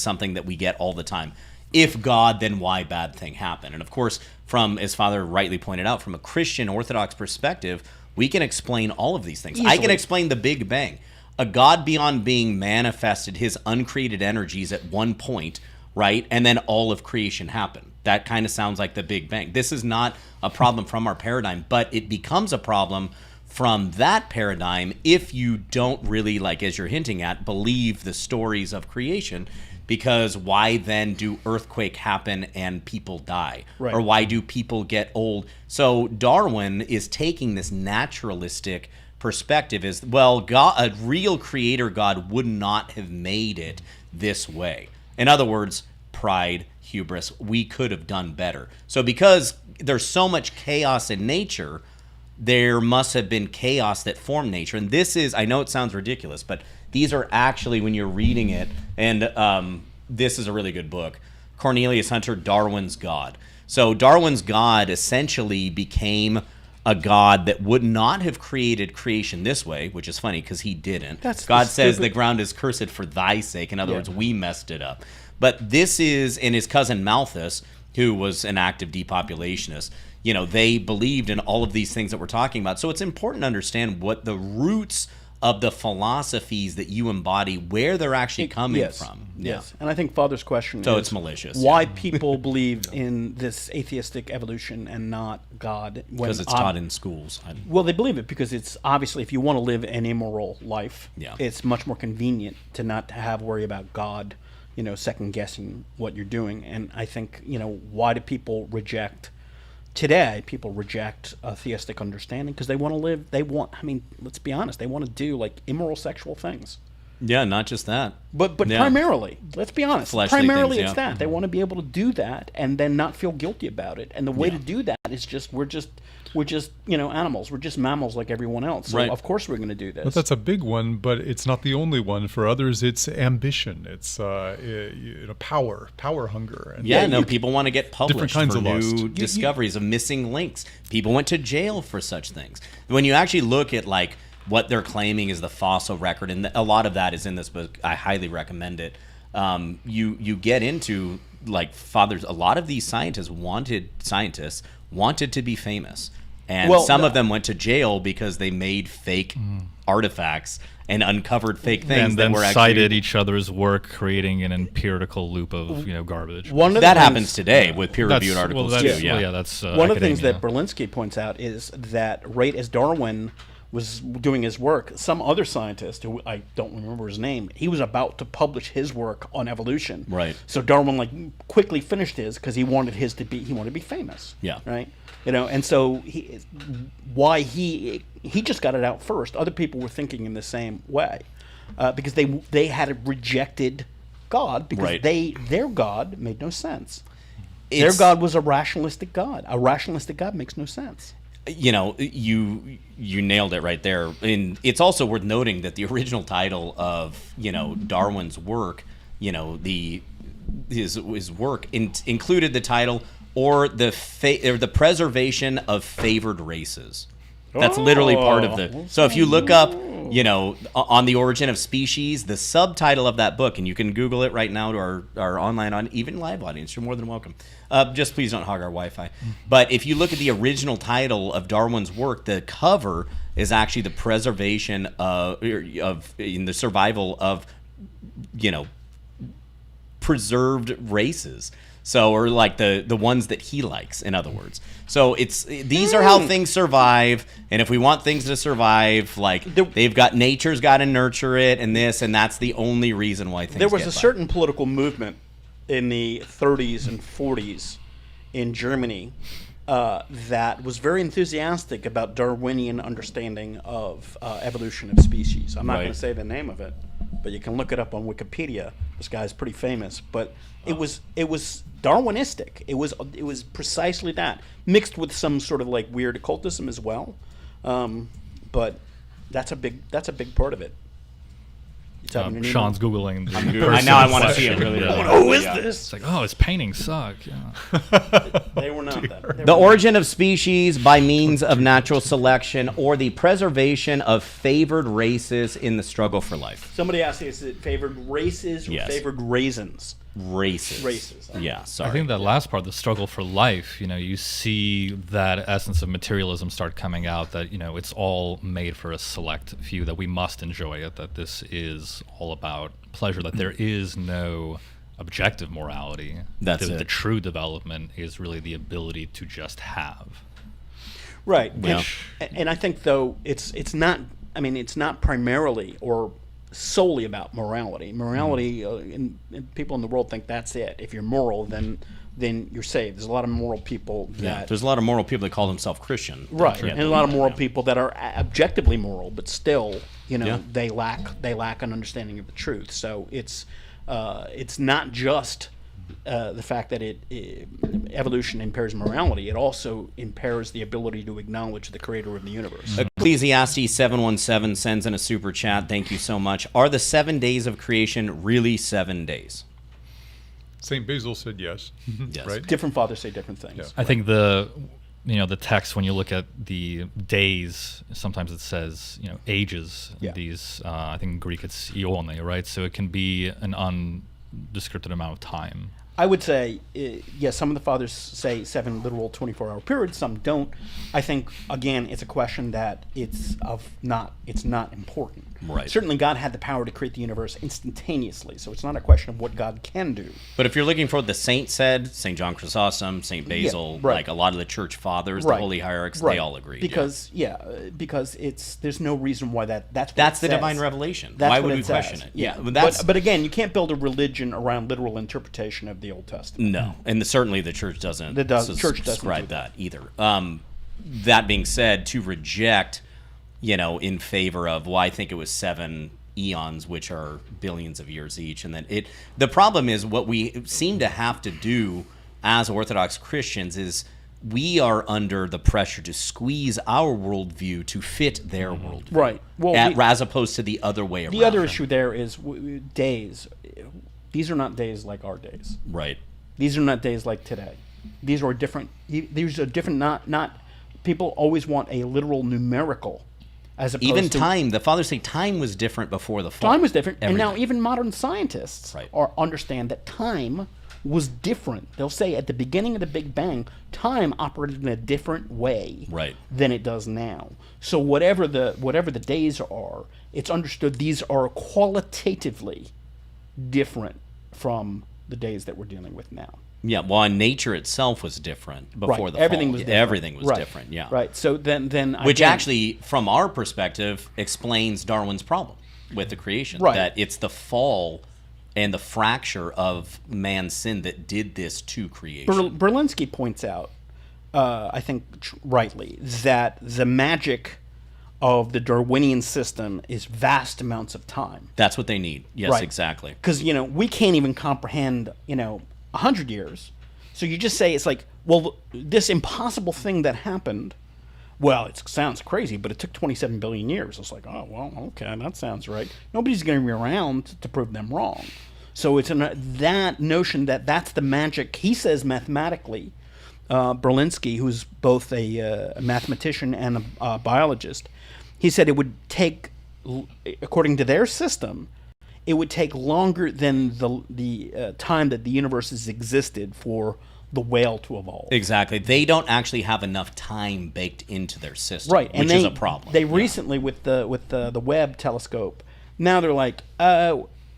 something that we get all the time. If God, then why bad thing happen? And of course, from, as Father rightly pointed out, from a Christian Orthodox perspective, we can explain all of these things. I can Easily. explain the Big Bang. A God beyond being manifested his uncreated energies at one point, right? And then all of creation happened. That kind of sounds like the Big Bang. This is not a problem from our paradigm, but it becomes a problem from that paradigm if you don't really, like as you're hinting at, believe the stories of creation, because why then do earthquake happen and people die? Right. Or why do people get old? So Darwin is taking this naturalistic perspective is, well, God, a real creator God would not have made it this way. In other words, pride, hubris, we could have done better. So because there's so much chaos in nature, there must have been chaos that formed nature. And this is, I know it sounds ridiculous, but these are actually, when you're reading it, and this is a really good book. Cornelius Hunter, Darwin's God. So Darwin's God essentially became a God that would not have created creation this way, which is funny because he didn't. God says the ground is cursed for thy sake. In other words, we messed it up. But this is, and his cousin Malthus, who was an active depopulationist, they believed in all of these things that we're talking about. So it's important to understand what the roots of the philosophies that you embody, where they're actually coming from. Yes. And I think Father's question so is it's malicious. Why people believe in this atheistic evolution and not God. Because it's taught in schools. Well, they believe it because it's obviously, if you want to live an immoral life, it's much more convenient to not have worry about God, second guessing what you're doing. And I think, why do people reject today, people reject a theistic understanding because they want to live, let's be honest, they want to do like immoral sexual things. Yeah, not just that. But primarily, let's be honest, Fleshly primarily things, it's that. They want to be able to do that and then not feel guilty about it. And the way to do that is just, we're just animals. We're just mammals like everyone else. So of course we're going to do this. But that's a big one, but it's not the only one. For others, it's ambition. It's power hunger. And people want to get published kinds for of new discoveries of missing links. People went to jail for such things. When you actually look at like what they're claiming is the fossil record, and a lot of that is in this book. I highly recommend it. You get into like fathers. A lot of these scientists wanted to be famous. And some of them went to jail because they made fake artifacts and uncovered fake things and that then were cited each other's work, creating an empirical loop of garbage. That happens today with peer-reviewed articles too. That's one of the things that Berlinski points out is that right as Darwin was doing his work, some other scientist who I don't remember his name, he was about to publish his work on evolution. Right. So Darwin quickly finished his because he wanted to be famous. Yeah. Right. And so he just got it out first. Other people were thinking in the same way because they had rejected God because their God made no sense. Their God was a rationalistic God. A rationalistic God makes no sense. You nailed it right there. And it's also worth noting that the original title of Darwin's work, his work included the title or the preservation of favored races. That's literally part of the. So if you look up, on the origin of species, the subtitle of that book, and you can Google it right now to our online, even live audience, you're more than welcome. Just please don't hog our Wi-Fi. But if you look at the original title of Darwin's work, the cover is actually the preservation of in the survival of, preserved races. So, or like the ones that he likes, in other words. So these are how things survive, and if we want things to survive, they've got nature's got to nurture it, and that's the only reason why things. There was a certain political movement in the 30s and 40s in Germany that was very enthusiastic about Darwinian understanding of evolution of species. I'm not going to say the name of it, but you can look it up on Wikipedia. This guy's pretty famous, but it was Darwinistic. It was precisely that, mixed with some sort of weird occultism as well. But that's a big part of it. Sean's Googling. I want to see it really. Who is this? It's his paintings suck. Yeah. They were not that. The origin of species by means of natural selection, or the preservation of favored races in the struggle for life. Somebody asked me, is it favored races or favored raisins? Races. Yeah, sorry. I think that last part, the struggle for life, you see that essence of materialism start coming out, that, it's all made for a select few, that we must enjoy it, that this is all about pleasure, that there is no objective morality. That's the true development is really the ability to just have. Right. Yeah. And I think, though, it's not primarily or solely about morality. Morality, and people in the world think that's it. If you're moral, then you're saved. There's a lot of moral people that... There's a lot of moral people that call themselves Christian. Right, and a lot of moral people that are objectively moral, but still, they lack an understanding of the truth. So it's not just the fact that evolution impairs morality. It also impairs the ability to acknowledge the creator of the universe. Ecclesiastes 717 sends in a super chat. Thank you so much. Are the 7 days of creation really 7 days? St. Basil said yes. Yes. Right? Different fathers say different things. Yeah. I think the text, when you look at the days, sometimes it says ages. Yeah. These I think in Greek it's ione, right? So it can be an undescripted amount of time. I would say, yes, some of the fathers say 7 literal 24-hour periods, some don't. I think, again, it's a question that it's not important. Right. Certainly God had the power to create the universe instantaneously, so it's not a question of what God can do. But if you're looking for what the saints said, St. John Chrysostom, St. Basil, right. like a lot of the church fathers, Right. the holy hierarchs, Right. they all agree. Because, because there's no reason why that's what That's it the says. divine revelation. That's Why what would we says. question it? Yeah, But that's but again, you can't build a religion around literal interpretation of the Old Testament. no, and certainly the church doesn't. Church doesn't subscribe do that either. That being said, to reject, in favor of, well, I think it was 7 eons, which are billions of years each, and then the problem is what we seem to have to do as Orthodox Christians is we are under the pressure to squeeze our worldview to fit their worldview, Right. Well, as opposed to the other way around. the other issue there is days. These are not days like our days. Right. These are not days like today. These are different. These are different. Not. People always want a literal numerical, as opposed Even to time. The fathers say time was different before the fall. time was different, and now Everything. even modern scientists Right. understand that time was different. They'll say at the beginning of the Big Bang, time operated in a different way Right. than it does now. So whatever the days are, it's understood these are qualitatively different from the days that we're dealing with now. Yeah, well, and nature itself was different before Right. the Everything fall. was different. Everything was Right. different, yeah. Right. So then Which again, actually, from our perspective, explains Darwin's problem with the creation. Right. That it's the fall and the fracture of man's sin that did this to creation. Berlinski points out, I think rightly, that the magic of the Darwinian system is vast amounts of time. That's what they need. Yes, Right. exactly. Because we can't even comprehend 100 years. So you just say it's like, well, this impossible thing that happened. Well, it sounds crazy, but it took 27 billion years. It's like, oh well, okay, that sounds right. Nobody's going to be around to prove them wrong. So it's that notion that's the magic. He says mathematically, Berlinski, who's both a mathematician and a biologist, he said it would take, according to their system, it would take longer than the time that the universe has existed for the whale to evolve. Exactly. They don't actually have enough time baked into their system, Right, which is a problem. They recently with the Webb telescope, now they're like,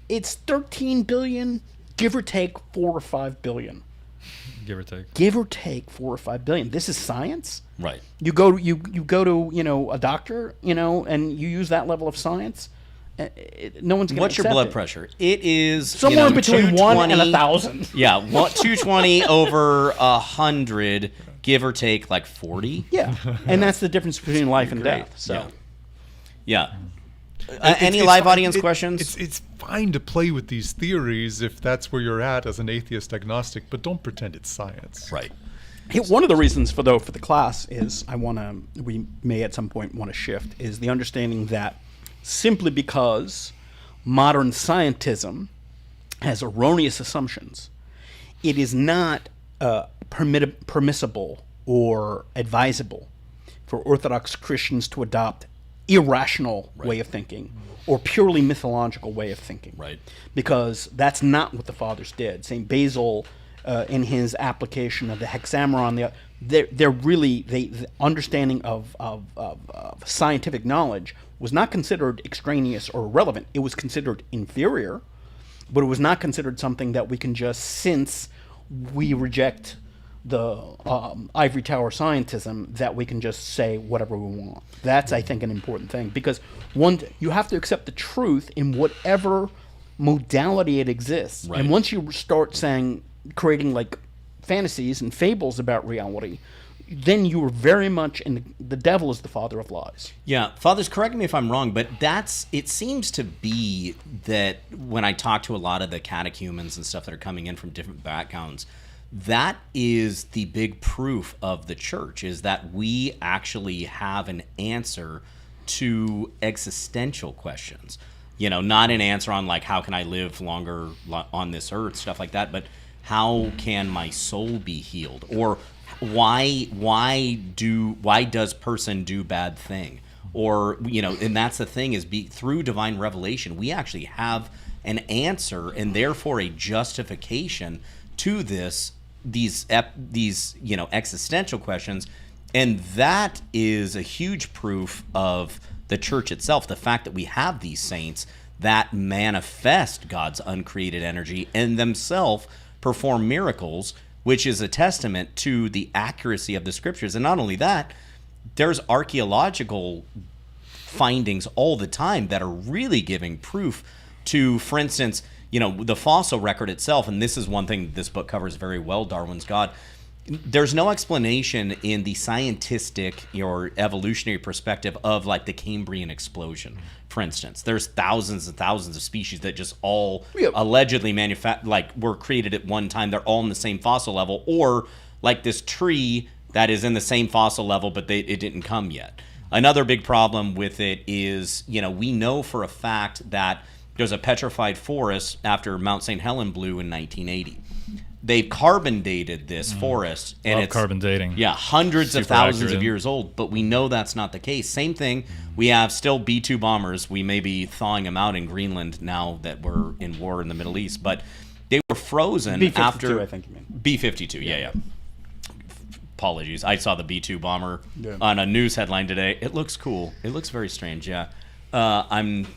it's 13 billion, give or take 4 or 5 billion. Give or take. Give or take 4 or 5 billion. This is science. Right. You go to a doctor, and you use that level of science. No one's going to What's your accept blood it. pressure? It is Somewhere between 1 and 220 1,000. Yeah, 220 over 100, give or take like 40. Yeah, and that's the difference between life and death. So, Yeah. It's- Any it's live fine- audience questions? It's fine to play with these theories if that's where you're at as an atheist agnostic, but don't pretend it's science. Right. hey, one of the reasons for the class is we may at some point want to shift is the understanding that simply because modern scientism has erroneous assumptions, it is not permissible or advisable for Orthodox Christians to adopt irrational way of thinking or purely mythological way of thinking. Right. Because that's not what the fathers did. St. Basil, in his application of the Hexameron, they're really the understanding of scientific knowledge was not considered extraneous or irrelevant. It was considered inferior, but it was not considered something that we can just, since we reject the ivory tower scientism, that we can just say whatever we want. That's, I think, an important thing, because you have to accept the truth in whatever modality it exists. Right. And once you start creating like fantasies and fables about reality, then you are very much in the devil is the father of lies. Yeah, fathers, correct me if I'm wrong, but it seems to be that when I talk to a lot of the catechumens and stuff that are coming in from different backgrounds, that is the big proof of the church, is that we actually have an answer to existential questions. Not an answer on like how can I live longer on this earth, stuff like that, but how can my soul be healed? Or why does person do bad thing? Or, and that's the thing is through divine revelation, we actually have an answer and therefore a justification to these existential questions. And that is a huge proof of the church itself, the fact that we have these saints that manifest God's uncreated energy and themselves perform miracles, which is a testament to the accuracy of the scriptures. And not only that, there's archaeological findings all the time that are really giving proof to, for instance, the fossil record itself. And this is one thing this book covers very well, Darwin's God. There's no explanation in the scientistic or evolutionary perspective of like the Cambrian explosion, for instance. There's thousands and thousands of species that just all allegedly were created at one time. They're all in the same fossil level, or like this tree that is in the same fossil level, but it didn't come yet. Another big problem with it is, we know for a fact that there's a petrified forest after Mount St. Helen blew in 1980. They've carbon dated this forest, and it's carbon dating. Yeah, hundreds of Super thousands accurate. of years old, but we know that's not the case. Same thing, we have still B-2 bombers. We may be thawing them out in Greenland now that we're in war in the Middle East, but they were frozen B-52, after I think you mean. B-52. Yeah. Apologies, I saw the B-2 bomber Yeah. on a news headline today. It looks cool. It looks very strange. Yeah, I'm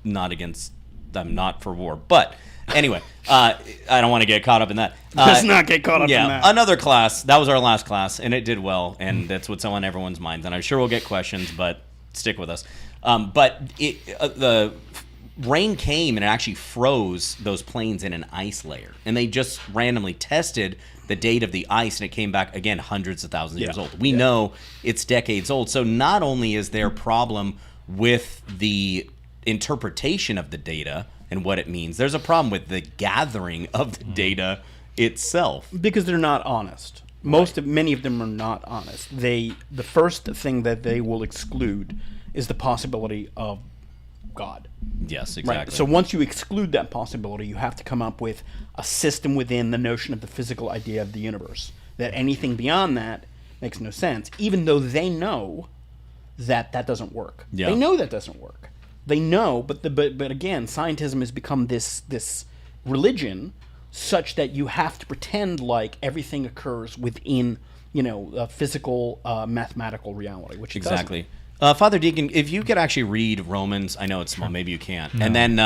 not for war, but. Anyway, I don't want to get caught up in that. Let's not get caught up in that. Another class. That was our last class, and it did well, and that's what's on everyone's minds. And I'm sure we'll get questions, but stick with us. But the rain came, and it actually froze those plains in an ice layer. And they just randomly tested the date of the ice, and it came back, again, hundreds of thousands of years old. We know it's decades old. So not only is there a problem with the interpretation of the data and what it means, there's a problem with the gathering of the data itself. Because they're not honest. Many of them are not honest. The first thing that they will exclude is the possibility of God. Yes, exactly. Right. So once you exclude that possibility, you have to come up with a system within the notion of the physical idea of the universe. That anything beyond that makes no sense, even though they know that doesn't work. Yeah. They know that doesn't work. They know, but again, scientism has become this religion such that you have to pretend like everything occurs within a physical mathematical reality, which it exactly. Father Deacon, if you could actually read Romans, I know it's small, maybe you can't. No. And then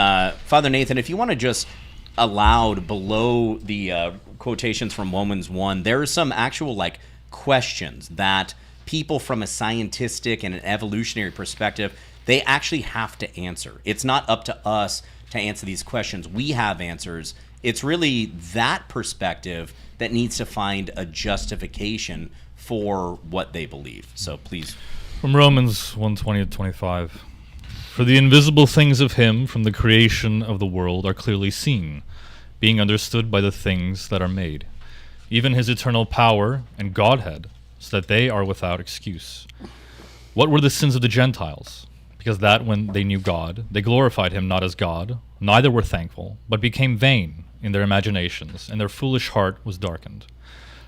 Father Nathan, if you want to just aloud below the quotations from Romans 1, there are some actual questions that people from a scientistic and an evolutionary perspective, they actually have to answer. It's not up to us to answer these questions. We have answers. It's really that perspective that needs to find a justification for what they believe. So please. From Romans 1:20-25. For the invisible things of him from the creation of the world are clearly seen, being understood by the things that are made, even his eternal power and Godhead, so that they are without excuse. What were the sins of the Gentiles? Because that when they knew God, they glorified him not as God, neither were thankful, but became vain in their imaginations, and their foolish heart was darkened.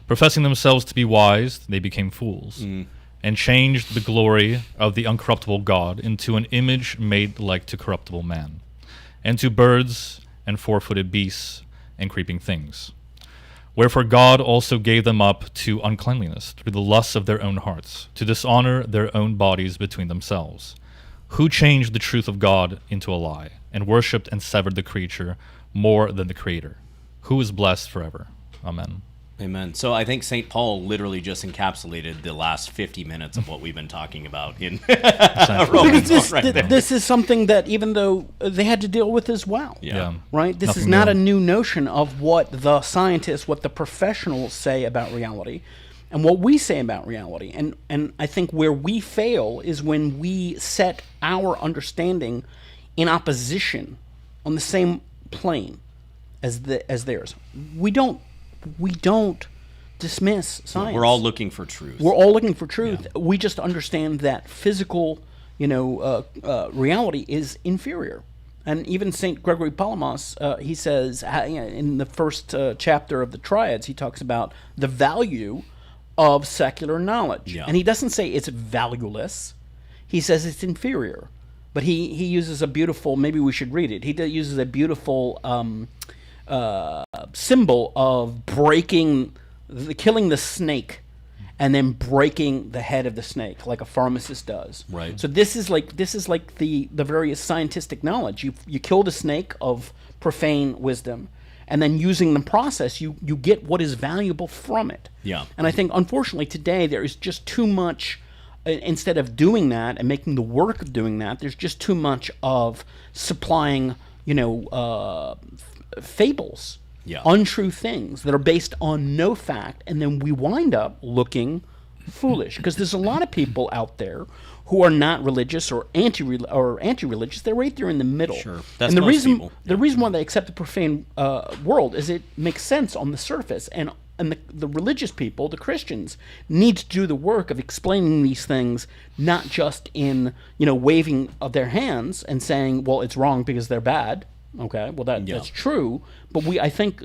Professing themselves to be wise, they became fools, and changed the glory of the uncorruptible God into an image made like to corruptible man, and to birds and four-footed beasts and creeping things. Wherefore God also gave them up to uncleanliness through the lusts of their own hearts, to dishonor their own bodies between themselves, who changed the truth of God into a lie, and worshipped and severed the creature more than the Creator, who is blessed forever. Amen. Amen. So I think St. Paul literally just encapsulated the last 50 minutes of what we've been talking about in Romans. Because right there. this is something that even though they had to deal with as well. Yeah. Right? This is Nothing not new. a new notion of what the scientists, what the professionals say about reality and what we say about reality. And I think where we fail is when we set our understanding in opposition on the same plane as theirs. We don't dismiss science. We're all looking for truth. We're all looking for truth. Yeah. We just understand that physical, reality is inferior. And even St. Gregory Palamas, he says in the first chapter of the Triads, he talks about the value of secular knowledge. Yeah. And he doesn't say it's valueless. He says it's inferior. But he uses a beautiful, maybe we should read it. He uses a beautiful symbol of killing the snake and then breaking the head of the snake, like a pharmacist does. Right. So this is like the various scientistic knowledge. You kill the snake of profane wisdom, and then using the process, you get what is valuable from it. Yeah. And I think, unfortunately, today there is just too much. Instead of doing that and making the work of doing that, there's just too much of supplying, fables. Yeah. Untrue things that are based on no fact, and then we wind up looking foolish because there's a lot of people out there who are not religious or anti-religious. They're right there in the middle. Sure. That's and the most reason people. the reason why they accept the profane world is it makes sense on the surface, and the religious people, the Christians, need to do the work of explaining these things, not just in waving of their hands and saying, well, it's wrong because they're bad. Okay, well that's true, but I think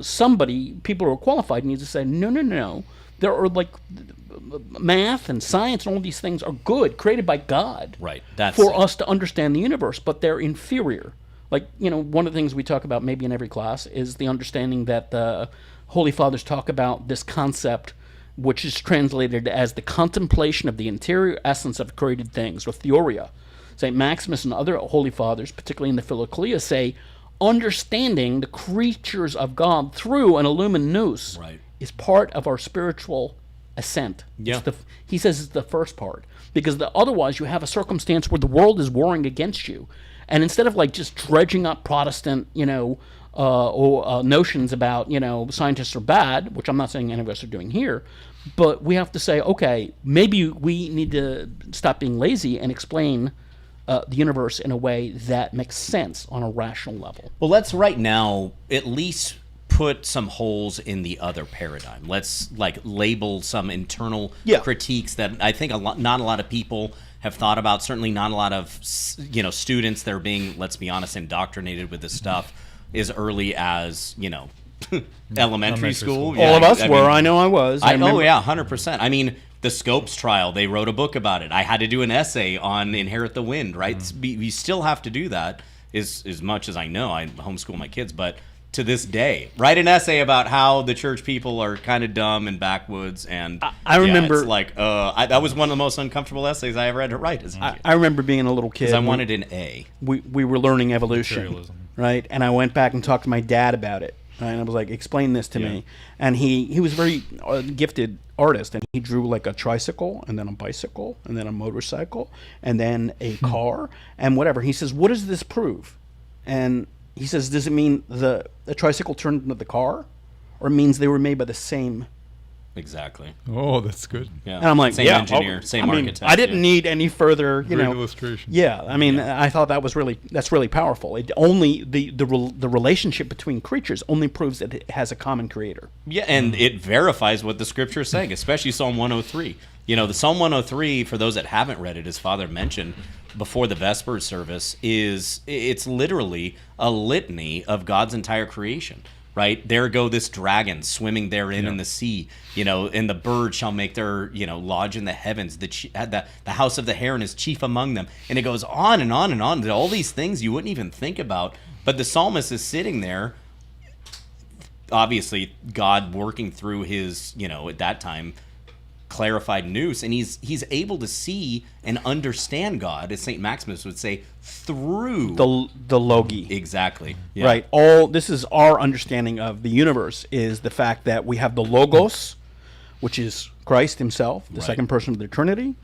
people who are qualified need to say no. There are math and science and all these things are good, created by God, Right. for us to understand the universe, but they're inferior. One of the things we talk about maybe in every class is the understanding that the Holy Fathers talk about this concept, which is translated as the contemplation of the interior essence of created things, or theoria. St. Maximus and other Holy Fathers, particularly in the Philokalia, say understanding the creatures of God through an illumined noose is part of our spiritual ascent. Yeah. He says it's the first part, because otherwise you have a circumstance where the world is warring against you, and instead of just dredging up Protestant, notions about scientists are bad, which I'm not saying any of us are doing here, but we have to say, okay, maybe we need to stop being lazy and explain the universe in a way that makes sense on a rational level. Well, let's right now at least put some holes in the other paradigm. Let's label some internal critiques that I think not a lot of people have thought about. Certainly not a lot of students that are being, let's be honest, indoctrinated with this stuff as early as elementary school. All of us were. I know I was. Oh yeah, 100%. I mean, the Scopes trial, they wrote a book about it. I had to do an essay on Inherit the Wind, right? We still have to do that as much as I know. I homeschool my kids, but to this day, write an essay about how the church people are kind of dumb and backwoods. And I remember, it's that was one of the most uncomfortable essays I ever had to write as a kid. I remember being a little kid. Because I wanted an A. We were learning evolution, right? And I went back and talked to my dad about it. And I was like, explain this to me. And he was a very gifted artist, and he drew a tricycle, and then a bicycle, and then a motorcycle, and then a car, and whatever. He says, what does this prove? And he says, does it mean the tricycle turned into the car, or it means they were made by the same? Exactly. Oh, that's good. Yeah. And I'm like, same engineer, same architect. I didn't need any further, Great illustration. Yeah, I mean, I thought that's really powerful. It only the relationship between creatures only proves that it has a common creator. Yeah, and it verifies what the Scripture is saying, especially Psalm 103. The Psalm 103, for those that haven't read it, as Father mentioned before the Vespers service, it's literally a litany of God's entire creation. Right, there go this dragon swimming therein in the sea, and the birds shall make their, lodge in the heavens. The house of the heron is chief among them, and it goes on and on and on. All these things you wouldn't even think about, but the psalmist is sitting there. Obviously, God working through his, at that time, clarified nous, and he's able to see and understand God, as St. Maximus would say, through the logi. Exactly. Yeah. Right. This is our understanding of the universe, is the fact that we have the logos, which is Christ himself, the second person of the Trinity,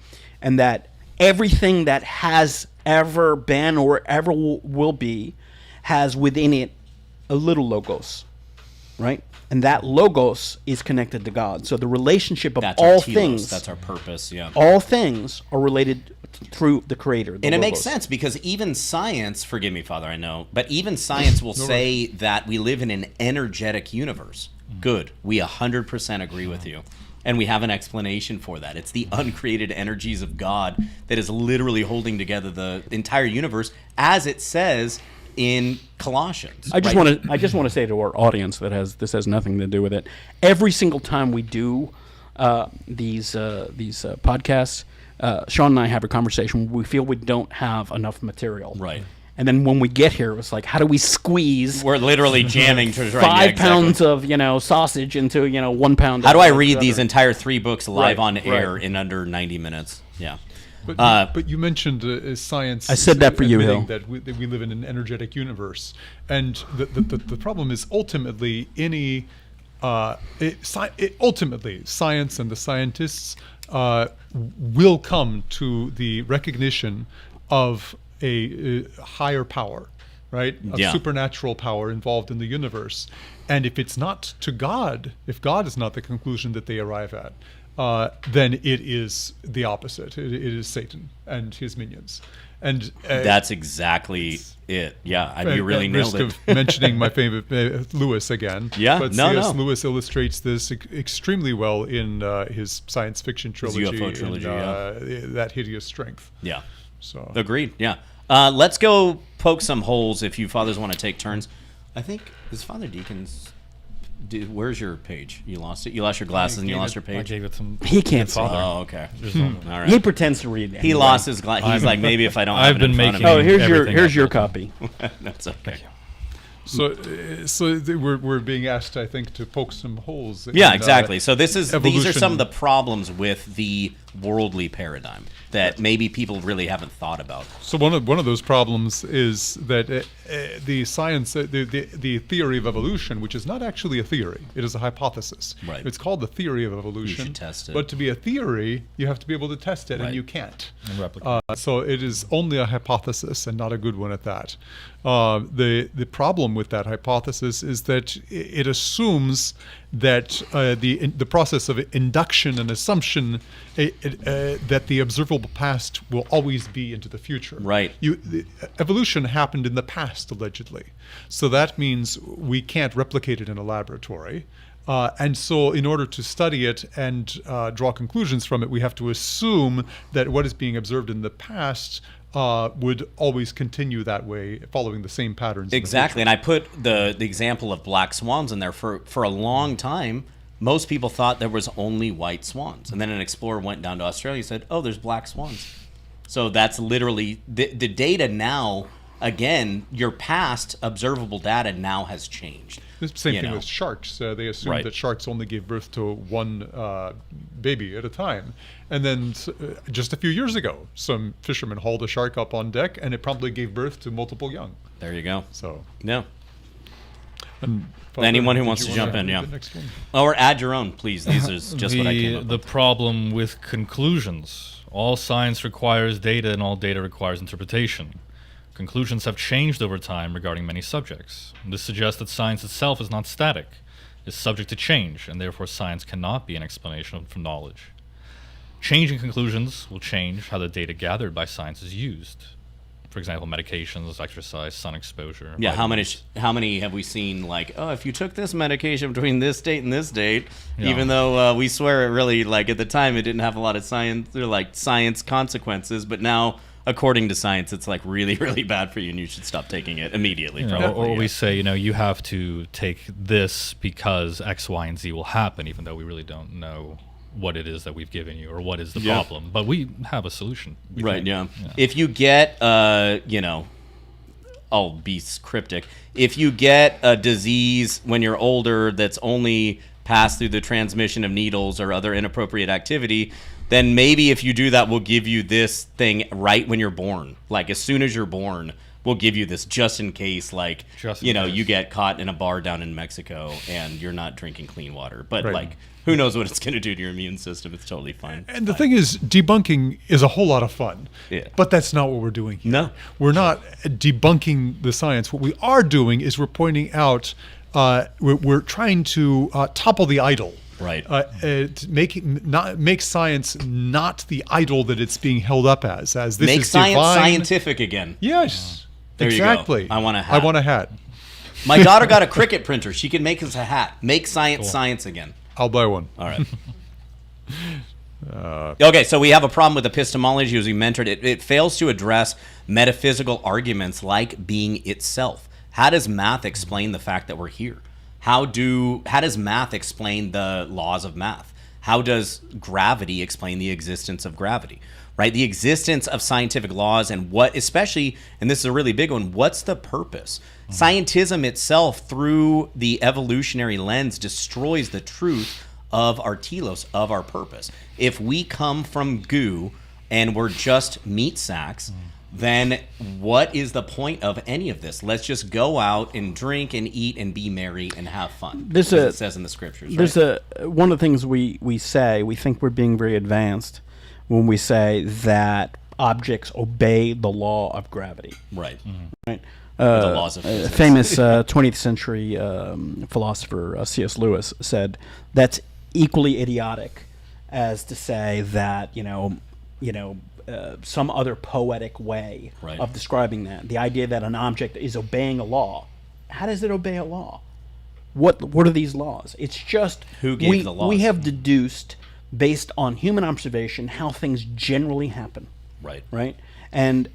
and that everything that has ever been or ever will be has within it a little logos, right? And that logos is connected to God. So the relationship of that's all telos, things, that's our purpose, yeah. All things are related through the Creator. And it makes sense, because even science, forgive me, Father, I know, but even science will say that we live in an energetic universe. Good. We 100% agree with you. And we have an explanation for that. It's the uncreated energies of God that is literally holding together the entire universe, as it says in Colossians. I just want to say to our audience this has nothing to do with it. Every single time we do these podcasts, Sean and I have a conversation. We feel we don't have enough material. Right. And then when we get here, it's like, how do we squeeze? We're literally jamming to 5 pounds of sausage into 1 pound. How do I read these entire 3 books live on air in under 90 minutes? Yeah. But you mentioned science. I said that for you, Hill. That we live in an energetic universe, and the problem is ultimately ultimately science and the scientists will come to the recognition of a higher power, right? A supernatural power involved in the universe. And if it's not to God, if God is not the conclusion that they arrive at, then it is the opposite. It is Satan and his minions. And that's exactly it. Yeah, you really nailed it. At risk of mentioning my favorite Lewis again. Yeah, but C.S. Lewis illustrates this extremely well in his science fiction trilogy, his UFO trilogy, That Hideous Strength. Yeah. So agreed. Yeah. Let's go poke some holes if you fathers want to take turns. I think is Father Deacon's. Where's your page? You lost it. You lost your glasses and you lost your page. I gave it to He can't see. Oh, okay. All right. He pretends to read. He lost his glasses. He's like, maybe if I don't. I've have it in been front of making- me. Here's your copy. That's okay. So we're being asked, I think, to poke some holes. Yeah, exactly. So these are evolution. some of the problems with the worldly paradigm that maybe people really haven't thought about. So one of those problems is that the science, the theory of evolution, which is not actually a theory, it is a hypothesis. Right. It's called the theory of evolution. You should test it. But to be a theory, you have to be able to test it, Right. and you can't. And replicate. So it is only a hypothesis, and not a good one at that. The problem with that hypothesis is that it assumes that the process of induction and assumption that the observable past will always be into the future. Right. Evolution happened in the past, allegedly. So that means we can't replicate it in a laboratory. And so in order to study it and draw conclusions from it, we have to assume that what is being observed in the past would always continue that way, following the same patterns. Exactly. And I put the example of black swans in there. For a long time, most people thought there was only white swans. And then an explorer went down to Australia and said, oh, there's black swans. So that's literally the data now. Again, your past observable data now has changed. The same thing with sharks. They assumed that sharks only gave birth to one baby at a time. And then just a few years ago, some fishermen hauled a shark up on deck, and it promptly gave birth to multiple young. There you go. So yeah. And anyone who wants to jump in, yeah. Or add your own, please. These are just what I came up with. The problem with conclusions. All science requires data, and all data requires interpretation. Conclusions have changed over time regarding many subjects. This suggests that science itself is not static, is subject to change, and therefore science cannot be an explanation for knowledge. Changing conclusions will change how the data gathered by science is used. For example, medications, exercise, sun exposure. Yeah, vitamins. how many have we seen like, oh, if you took this medication between this date and this date, even though we swear it really, like at the time it didn't have a lot of science or like science consequences, but now according to science, it's like really, really bad for you, and you should stop taking it immediately. Or we say, you have to take this because X, Y, and Z will happen, even though we really don't know what it is that we've given you or what is the problem. But we have a solution. Right. Yeah. If you get, I'll be cryptic. If you get a disease when you're older that's only passed through the transmission of needles or other inappropriate activity, then maybe if you do that, we'll give you this thing right when you're born. Like as soon as you're born, we'll give you this just in case, like, you get caught in a bar down in Mexico and you're not drinking clean water. But like, who knows what it's going to do to your immune system? It's totally fine. And the thing is, debunking is a whole lot of fun. Yeah. But that's not what we're doing here. No. We're not debunking the science. What we are doing is we're pointing out, we're trying to topple the idol. Right. To make science not the idol that it's being held up as this make is science divine. Scientific again. Yes. There exactly. You go. I want a hat. I want a hat. My daughter got a Cricut printer. She can make us a hat. Make science science again. I'll buy one. All right. Okay, so we have a problem with epistemology, as we mentored. It fails to address metaphysical arguments like being itself. How does math explain the fact that we're here? How does math explain the laws of math? How does gravity explain the existence of gravity? Right? The existence of scientific laws, and what, especially, and this is a really big one, what's the purpose? Scientism itself, through the evolutionary lens, destroys the truth of our telos, of our purpose. If we come from goo and we're just meat sacks, then what is the point of any of this? Let's just go out and drink and eat and be merry and have fun. As it says in the scriptures. One of the things we think we're being very advanced when we say that objects obey the law of gravity. Right. Right. The laws of physics. Famous 20th century philosopher C.S. Lewis said that's equally idiotic as to say that some other poetic way of describing that. The idea that an object is obeying a law. How does it obey a law? What are these laws? It's just who gave the laws. We have deduced based on human observation how things generally happen. Right. And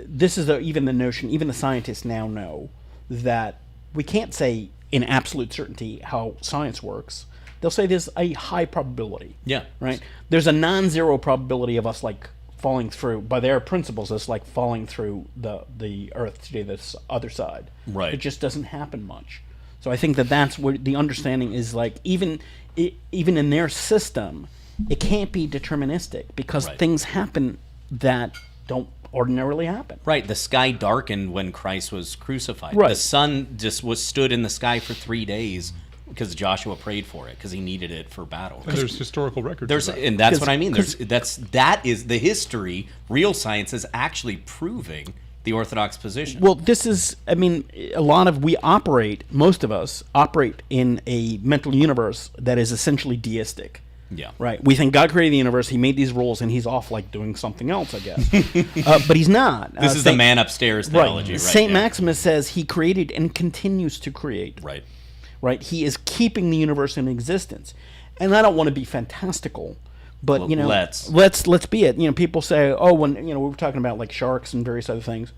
this is even the notion, even the scientists now know that we can't say in absolute certainty how science works. They'll say there's a high probability. Yeah. Right? There's a non-zero probability of us falling through, by their principles, it's like falling through the earth to the other side. Right. It just doesn't happen much. So I think that's where the understanding is, even in their system, it can't be deterministic because things happen that don't ordinarily happen. Right. The sky darkened when Christ was crucified. Right. The sun just stood in the sky for 3 days because Joshua prayed for it because he needed it for battle. And there's historical records of that. And that's what I mean. That is the history. Real science is actually proving the Orthodox position. Well, this is, most of us operate in a mental universe that is essentially deistic. Yeah. Right. We think God created the universe, he made these rules, and he's off doing something else, I guess. But he's not. This is the man upstairs theology, right? St. Maximus says he created and continues to create. Right. Right. He is keeping the universe in existence. And I don't want to be fantastical, but let's be it. People say, when we were talking about sharks and various other things,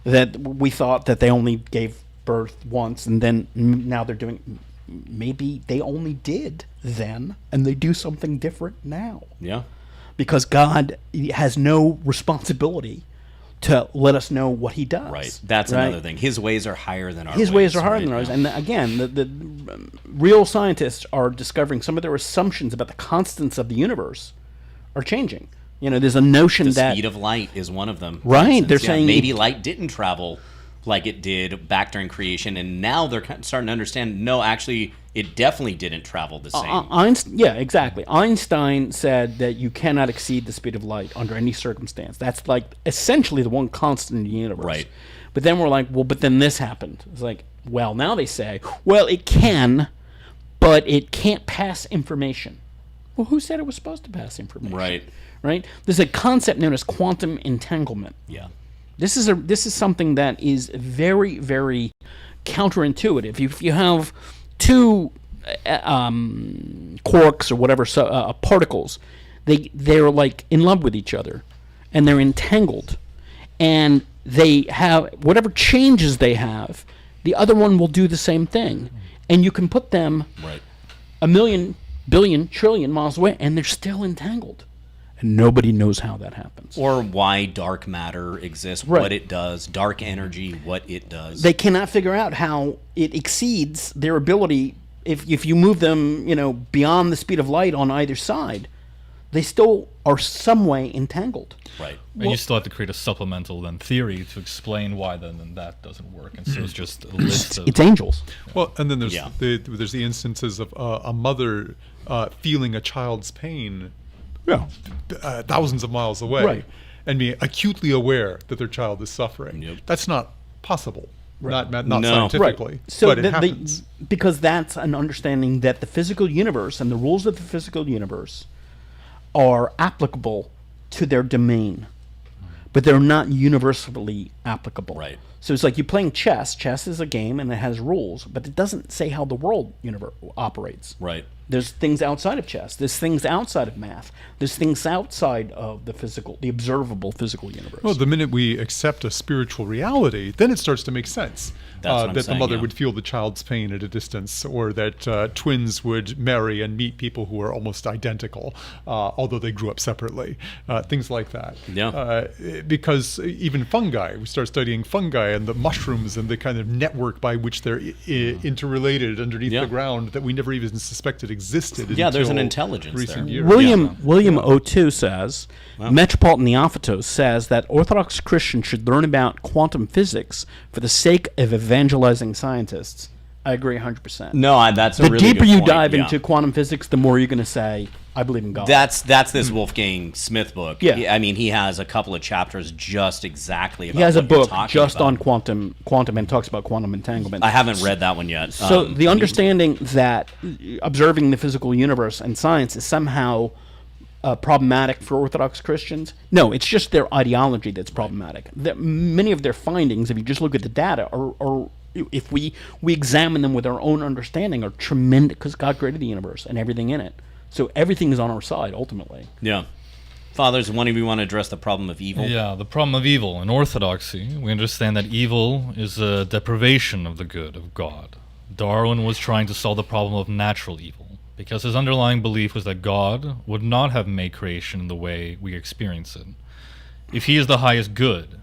that we thought that they only gave birth once, and then now they're doing. Maybe they only did then, and they do something different now. Yeah. Because God has no responsibility to let us know what he does. Right. That's another thing. His ways are higher than our ways. His ways are higher than ours. And again, the real scientists are discovering some of their assumptions about the constants of the universe are changing. There's a notion that... The speed of light is one of them. Right. They're saying... Maybe light didn't travel like it did back during creation, and now they're starting to understand, no, actually, it definitely didn't travel the same. Yeah, exactly. Einstein said that you cannot exceed the speed of light under any circumstance. That's essentially the one constant in the universe. Right. But then we're but then this happened. It's now they say, it can, but it can't pass information. Well, who said it was supposed to pass information? Right. There's a concept known as quantum entanglement. Yeah. This is something that is very, very counterintuitive. If you have two quarks or whatever particles, they're in love with each other, and they're entangled, and they have whatever changes they have, the other one will do the same thing, and you can put them a million, billion, trillion miles away, and they're still entangled. And nobody knows how that happens. Or why dark matter exists, what it does, dark energy, what it does. They cannot figure out how it exceeds their ability. If you move them, beyond the speed of light on either side, they still are some way entangled. Right. And you still have to create a supplemental theory to explain why then that doesn't work. And so it's just a list of... It's angels. Well, and then there's the instances of a mother feeling a child's pain thousands of miles away, and being acutely aware that their child is suffering. Yep. That's not possible, not No. scientifically, So but it happens. Because that's an understanding that the physical universe and the rules of the physical universe are applicable to their domain, but they're not universally applicable. Right. So it's like you're playing chess. Chess is a game and it has rules, but it doesn't say how the world universe operates. Right. There's things outside of chess. There's things outside of math. There's things outside of the observable physical universe. Well, the minute we accept a spiritual reality, then it starts to make sense. That's what I'm that saying, the mother yeah. would feel the child's pain at a distance, or that twins would marry and meet people who are almost identical, although they grew up separately. Things like that. Yeah. Because even fungi, we start studying fungi and the mushrooms and the kind of network by which they're interrelated underneath Yeah. the ground that we never even suspected existed. Yeah, there's an until intelligence recent there. years. William O2 says, Metropolitan Theophatos says that Orthodox Christians should learn about quantum physics for the sake of evangelizing scientists. I agree 100%. No, that's a The really deeper good you point, dive yeah. into quantum physics, the more you're going to say, I believe in God. That's this Wolfgang Smith book. Yeah. I mean, he has a couple of chapters just exactly about he has a what you're book talking just about. on quantum and talks about quantum entanglement. I haven't read that one yet. So the understanding that observing the physical universe and science is somehow problematic for Orthodox Christians, no, it's just their ideology that's problematic. Many of their findings, if you just look at the data, are if we examine them with our own understanding, are tremendous, because God created the universe and everything in it. So everything is on our side, ultimately. Yeah. Fathers, one of you want to address the problem of evil? Yeah, the problem of evil. In Orthodoxy, we understand that evil is a deprivation of the good of God. Darwin was trying to solve the problem of natural evil, because his underlying belief was that God would not have made creation in the way we experience it. If he is the highest good,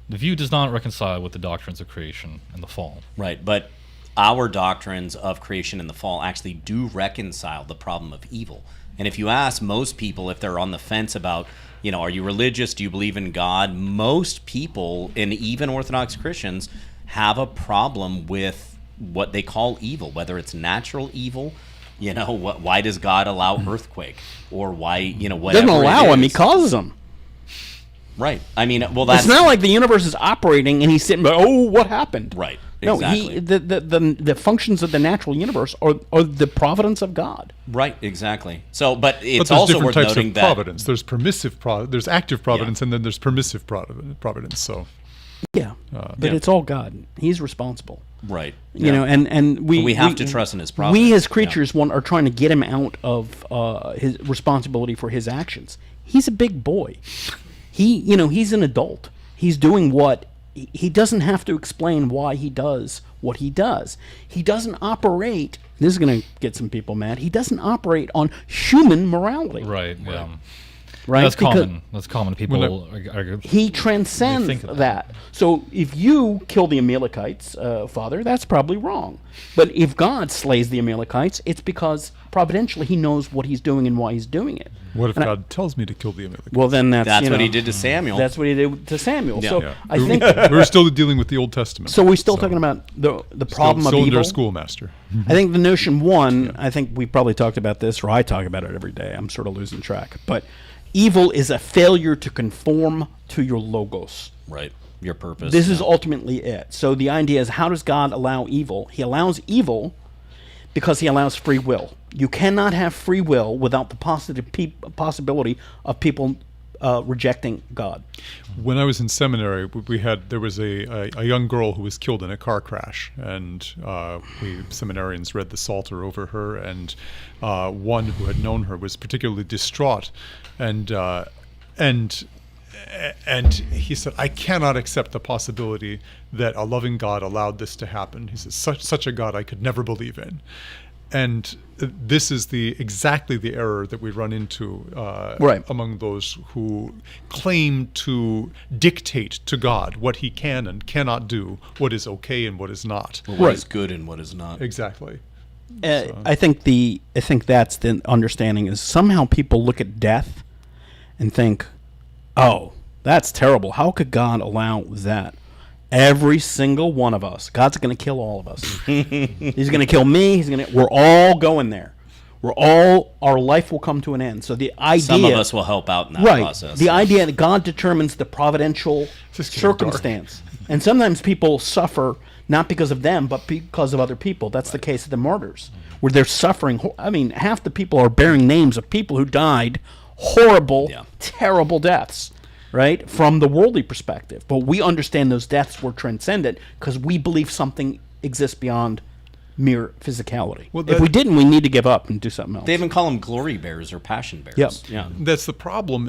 the view does not reconcile with the doctrines of creation and the fall. Right, but our doctrines of creation and the fall actually do reconcile the problem of evil. And if you ask most people if they're on the fence about, are you religious, do you believe in God, most people, and even Orthodox Christians, have a problem with what they call evil, whether it's natural evil, why does God allow earthquake, or why, whatever Doesn't allow it him, he is. causes them. Right. I mean, well, that's It's not like the universe is operating and he's sitting there, oh, what happened? right. No, Exactly. the functions of the natural universe are the providence of God. Right, exactly. So, but it's But there's also different worth types noting of that providence. There's permissive there's active providence, and then there's permissive providence. So Yeah, but Yeah. it's all God. He's responsible. right, You know, and we have to trust in His providence. We as creatures are trying to get him out of his responsibility for his actions. He's a big boy. He's an adult. He's doing what he doesn't have to explain why he does what he does. He doesn't operate. This is going to get some people mad. He doesn't operate on human morality. Right, yeah. Right? That's Because common. That's common. People he transcends think of that. So if you kill the Amalekites, Father, that's probably wrong. But if God slays the Amalekites, it's because providentially he knows what he's doing and why he's doing it. what if God tells me to kill the Amalekites? Well, then That's what He did to Samuel. That's what he did to Samuel. Yeah. So Yeah. I think. We're still dealing with the Old Testament. So we're still talking about the problem still of under evil. our schoolmaster. I think the notion one. I think we probably talked about this, or I talk about it every day. I'm sort of losing track, but evil is a failure to conform to your logos. right, your purpose. This is ultimately it. So the idea is, how does God allow evil? He allows evil because he allows free will. You cannot have free will without the possibility of people rejecting God. When I was in seminary, there was a young girl who was killed in a car crash, and we seminarians read the Psalter over her, and one who had known her was particularly distraught, and he said, "I cannot accept the possibility that a loving God allowed this to happen." He says, "Such a God I could never believe in." And this is exactly the error that we run into Right. among those who claim to dictate to God what he can and cannot do, what is okay and what is not. what Right. is good and what is not. Exactly. I think that's the understanding, is somehow people look at death and think, oh, that's terrible. How could God allow that? Every single one of us, God's going to kill all of us. He's going to kill me. We're all going there. Our life will come to an end. So the idea, Some of us will help out in that right? process. The idea that God determines the providential This is getting circumstance, and sometimes people suffer not because of them, but because of other people. That's the case of the martyrs, where they're suffering. I mean, half the people are bearing names of people who died horrible, Yeah. terrible deaths. right, from the worldly perspective. But we understand those deaths were transcendent because we believe something exists beyond mere physicality. Well, if we didn't, we need to give up and do something else. They even call them glory bears or passion bears. Yep. Yeah. That's the problem.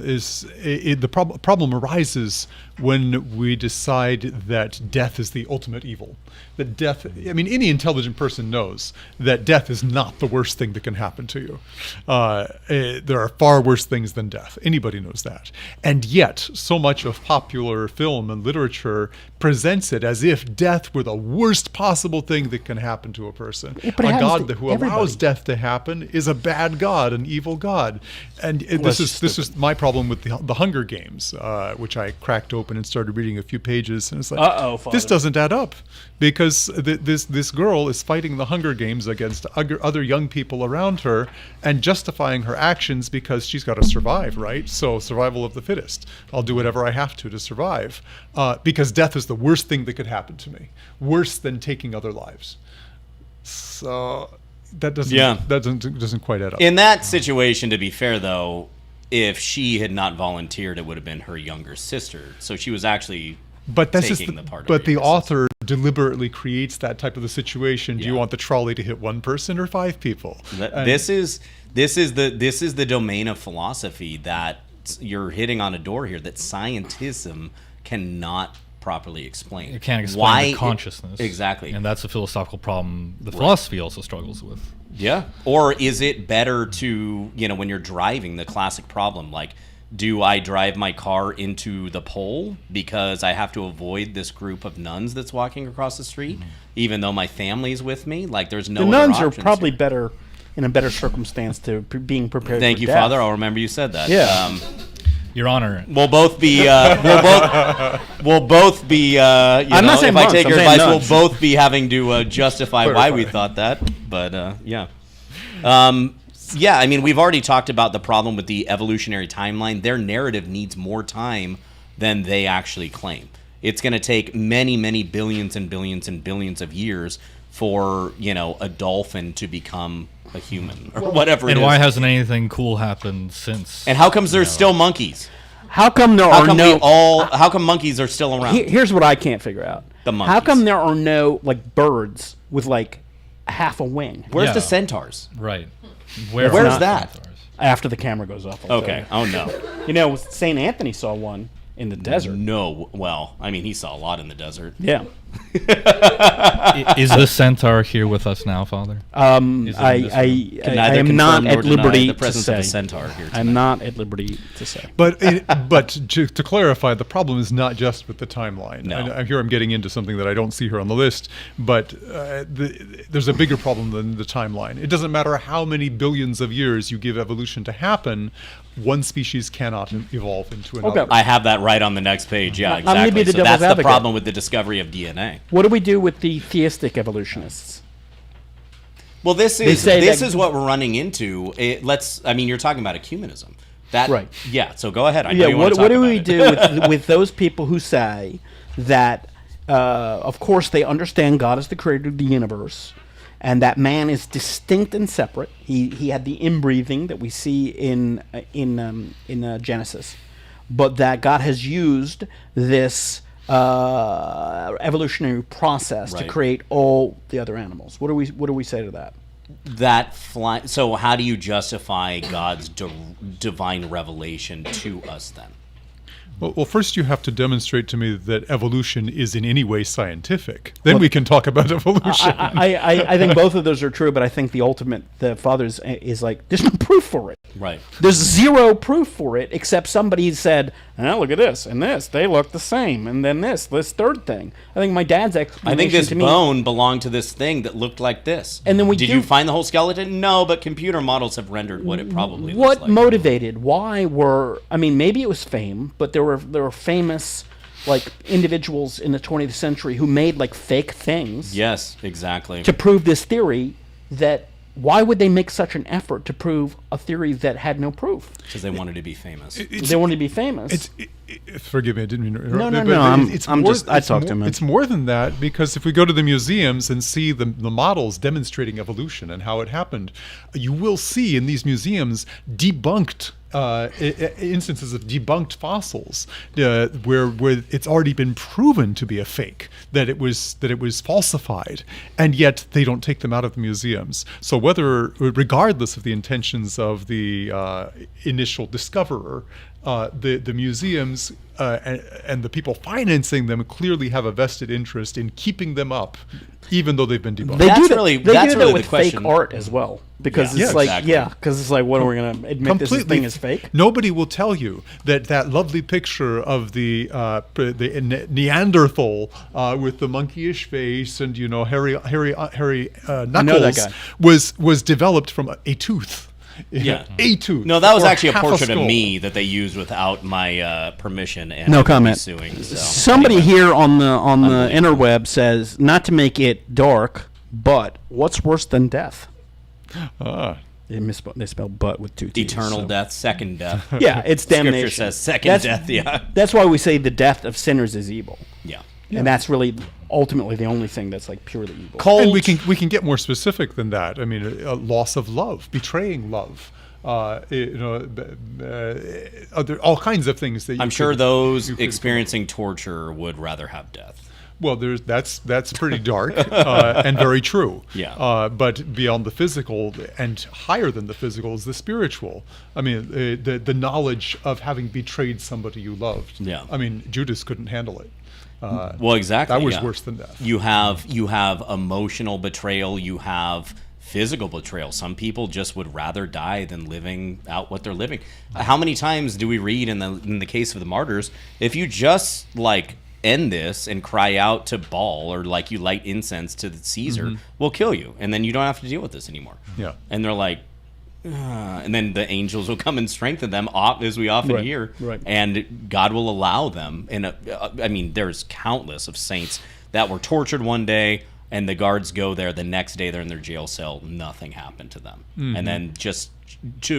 Problem arises when we decide that death is the ultimate evil. That death, I mean, any intelligent person knows that death is not the worst thing that can happen to you. There are far worse things than death. Anybody knows that. And yet, so much of popular film and literature presents it as if death were the worst possible thing that can happen to a person. Yeah, but it a happens God to who allows everybody. death to happen is a bad God, an evil God. And this is my problem with the Hunger Games, which I cracked open and started reading a few pages, and it's like, Uh-oh, Father. this doesn't add up, because this girl is fighting the Hunger Games against other young people around her and justifying her actions because she's got to survive, right? So survival of the fittest. I'll do whatever I have to survive, because death is the worst thing that could happen to me, worse than taking other lives. So that doesn't quite add up. In that situation, to be fair, though, if she had not volunteered, it would have been her younger sister. So she was actually taking the part. But of the your author deliberately creates that type of a situation. Do you Yeah. want the trolley to hit one person or 5 people? This is the domain of philosophy that you're hitting on a door here that scientism cannot properly explain. It can't explain Why the consciousness. Exactly. And that's a philosophical problem the philosophy also struggles with. Yeah. Or is it better to, when you're driving, the classic problem, like, do I drive my car into the pole because I have to avoid this group of nuns that's walking across the street, even though my family's with me? Like, there's no the other nuns are options probably here. better, in a better circumstance to being prepared Thank for you, death. Father. I'll remember you said that. Yeah. Your Honor, We'll both be. We'll both be. I'm not saying if I monks, take I'm your saying advice, nuns. we'll both be having to justify why we Clarify. thought that. But yeah. Yeah, I mean, we've already talked about the problem with the evolutionary timeline. Their narrative needs more time than they actually claim. It's going to take many, many billions and billions and billions of years for, a dolphin to become a human or whatever it and is. why hasn't anything cool happened since? And how comes there's still monkeys? How come there How are come no... how come monkeys are still around? Here's what I can't figure out. The How monkeys. come there are no, birds with, half a wing Where's Yeah. the centaurs? Right. Where's not- that? after the camera goes off? I'll Okay. tell Oh, no. you. St. Anthony saw one in the desert. No. Well, I mean, he saw a lot in the desert. Yeah. Is the centaur here with us now, Father? I Is it in this Can I neither am not confirm at nor deny liberty the to presence of say. a centaur here tonight. I'm not at liberty to say. But to clarify, the problem is not just with the timeline. No. I'm here. I'm getting into something that I don't see here on the list. But there's a bigger problem than the timeline. It doesn't matter how many billions of years you give evolution to happen. One species cannot evolve into another. Okay. I have that right on the next page. Yeah, I'm gonna exactly. be the So devil's that's the advocate. problem with the discovery of DNA. What do we do with the theistic evolutionists? Well, this They is say this that- is what we're running into. You're talking about ecumenism. That Right. Yeah. So go ahead. I know Yeah, you want what to talk do about we it. do with those people who say that, of course, they understand God is the creator of the universe, and that man is distinct and separate. He had the inbreathing that we see in Genesis, but that God has used this evolutionary process to Right. create all the other animals. What do we say to that? So how do you justify God's divine revelation to us then? Well, first you have to demonstrate to me that evolution is in any way scientific. Then we can talk about evolution. I think both of those are true, but I think the Father's is like, there's no proof for it. Right. There's zero proof for it, except somebody said, look at this and this. They look the same. And then this third thing. I think my dad's explanation I think this to me... bone belonged to this thing that looked like this. And then Did you find the whole skeleton? No, but computer models have rendered what it probably looks What like. motivated? Why were... maybe it was fame, but there were famous individuals in the 20th century who made fake things Yes, exactly. to prove this theory that... Why would they make such an effort to prove a theory that had no proof? Because they wanted to be famous. They wanted to be famous. Forgive me, I didn't mean to interrupt. No, no, but no, I it's talked to him. It's more than that, because if we go to the museums and see the models demonstrating evolution and how it happened, you will see in these museums debunked instances of debunked fossils where it's already been proven to be a fake, that it was falsified, and yet they don't take them out of the museums. So regardless of the intentions of the initial discoverer, the museums and the people financing them clearly have a vested interest in keeping them up, even though they've been debunked. They That's do really- that, they that's do really that the with question. fake art as well, because Yeah. it's Yeah, like exactly. because it's like, what are we going to admit this thing is fake? Nobody will tell you that lovely picture of the Neanderthal with the monkeyish face and hairy knuckles that guy. was developed from a tooth. Yeah. A tooth. No, that was or actually a half portrait of skull. me that they used without my permission, and No I will be comment. suing. So. Somebody Anyway. here on the Unbelievable. interweb says, not to make it dark, but what's worse than death? Ah. They spelled "but" with two T's. Eternal so. death, second death. Yeah, it's Scripture damnation. says second That's- death. Yeah. That's why we say the death of sinners is evil, Yeah. and that's really ultimately the only thing that's like purely evil. Cold. And we can get more specific than that. I mean, a loss of love, betraying love. Other all kinds of things that you I'm sure could- those you could- experiencing torture would rather have death. Well, that's pretty dark and very true. Yeah. But beyond the physical and higher than the physical is the spiritual. I mean, the knowledge of having betrayed somebody you loved. Yeah. I mean, Judas couldn't handle it. Well, exactly. That was yeah. worse than death. You have emotional betrayal. You have physical betrayal. Some people just would rather die than living out what they're living. How many times do we read in the case of the martyrs? If you just like end this and cry out to Baal, or like you light incense to the Caesar, we'll kill you, and then you don't have to deal with this anymore. Yeah. And they're like, and then the angels will come and strengthen them, as we often Right, hear, right. and God will allow them. And I mean, there's countless of saints that were tortured one day, and the guards go there the next day. They're in their jail cell. Nothing happened to them, and then just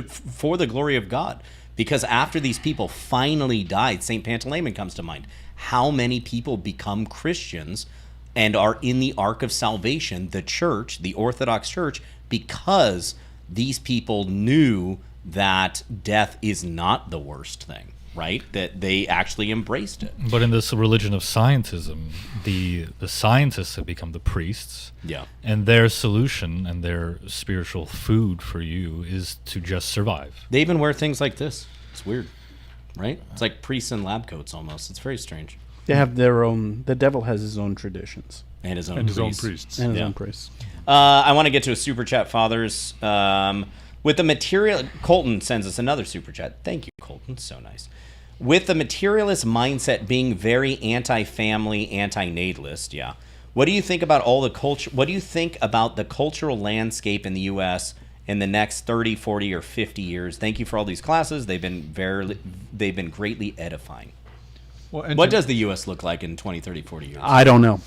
for the glory of God. Because after these people finally died, Saint Pantaleon comes to mind. How many people become Christians and are in the ark of salvation, the church, the Orthodox Church, because these people knew that death is not the worst thing, right? That they actually embraced it. But in this religion of scientism, the scientists have become the priests. Yeah. And their solution and their spiritual food for you is to just survive. They even wear things like this. It's weird, right? It's like priests in lab coats almost. It's very strange. They have their own. The devil has his own traditions And his own and his own priests. priests. and his Yeah. own priests. I want to get to a super chat, fathers. With the material, Colton sends us another super chat. Thank you, Colton. So nice. With the materialist mindset being very anti-family, anti-natalist, yeah. What do you think about all the culture? What do you think about the cultural landscape in the U.S. in the next 30, 40, or 50 years? Thank you for all these classes. They've been greatly edifying. Well, and What to- does the U.S. look like in 20, 30, 40 years? I don't know.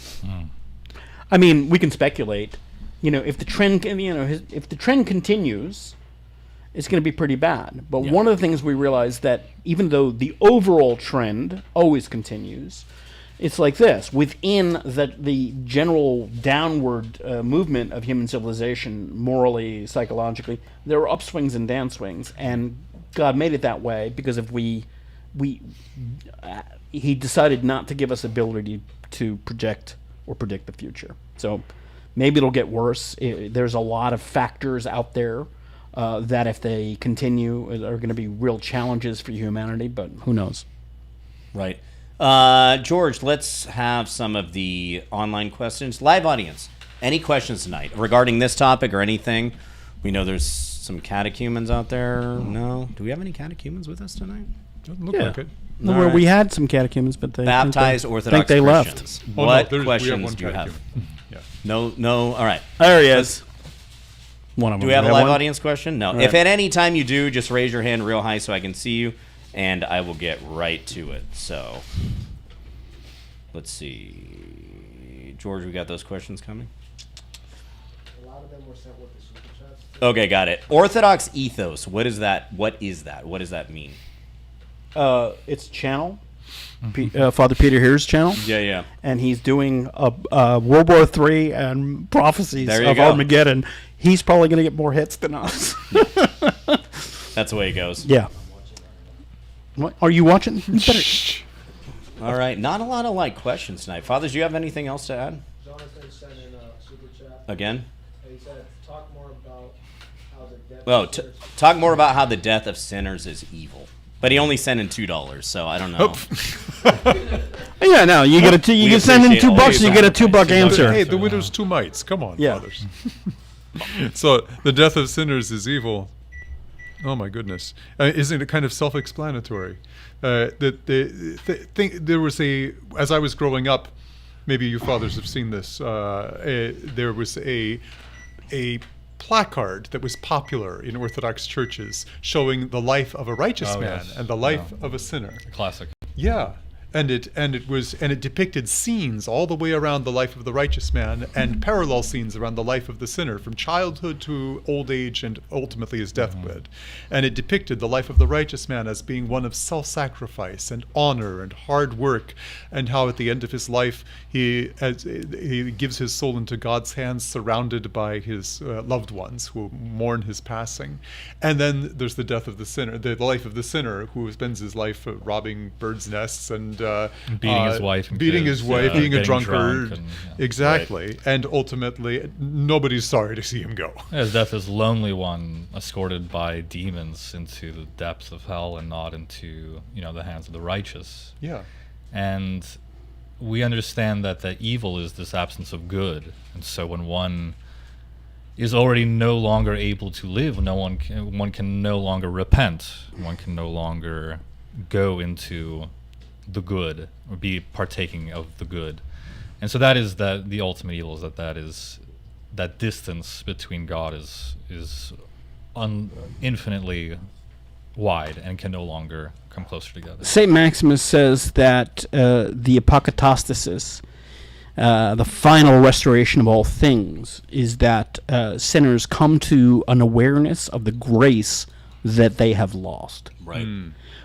I mean, we can speculate. If the trend, if the trend continues, it's going to be pretty bad. But Yeah. one of the things we realize that even though the overall trend always continues, it's like this: within the general downward movement of human civilization, morally, psychologically, there are upswings and downswings, and God made it that way because if He decided not to give us ability to project or predict the future. So maybe it'll get worse. There's a lot of factors out there that if they continue are going to be real challenges for humanity, but who knows? Right. George, let's have some of the online questions. Live audience, any questions tonight regarding this topic or anything? We know there's some catechumens out there. No? Do we have any catechumens with us tonight? Doesn't look Yeah. like it. Well, All right. we had some catechumens, but they Baptized think Orthodox they Christians. left. Oh, no, What we have questions one do you have? catechumen. Yeah. No. All right. There he is. One of them. Do we have a live one? audience question? No. Right. If at any time you do, just raise your hand real high so I can see you, and I will get right to it. So, let's see. George, we got those questions coming? A lot of them were sent with the super chats. Okay, got it. Orthodox ethos. What is that? What does that mean? It's channel. Father Peter Here's channel. Yeah. And he's doing World War III and prophecies There you of go. Armageddon. He's probably going to get more hits than us. That's the way it goes. Yeah. What are you watching? You better- All right. Not a lot of questions tonight. Fathers, do you have anything else to add? Jonathan sent in a super chat. Again? And he said, talk more about how the death Oh, of sinners- talk more about how the death of sinners is evil. But he only sent in $2, so I don't know. Yeah, no, you get a you can send in appreciate all $2, you your get a $2 answer. Hey, the widow's two mites. Come on, Yeah. fathers. So the death of sinners is evil. Oh my goodness! Isn't it kind of self-explanatory? There was as I was growing up, maybe you fathers have seen this. There was a placard that was popular in Orthodox churches showing the life of a righteous man yes. and the life of a sinner. Classic. Yeah. And it depicted scenes all the way around the life of the righteous man and parallel scenes around the life of the sinner from childhood to old age and ultimately his deathbed. And it depicted the life of the righteous man as being one of self-sacrifice and honor and hard work, and how at the end of his life he gives his soul into God's hands, surrounded by his loved ones who mourn his passing. And then there's the death of the sinner, the life of the sinner who spends his life robbing birds' nests and Beating his wife and being kids, a getting drunkard, drunk and, exactly, and ultimately nobody's sorry to see him go. His death is lonely one, escorted by demons into the depths of hell and not into the hands of the righteous. Yeah, And we understand that the evil is this absence of good, and so when one is already no longer able to live, one can no longer repent, one can no longer go into the good or be partaking of the good. And so that is the ultimate evil, is that distance between God is infinitely wide and can no longer come closer together. St. Maximus says that the apokatastasis, the final restoration of all things, is that sinners come to an awareness of the grace that they have lost. Right.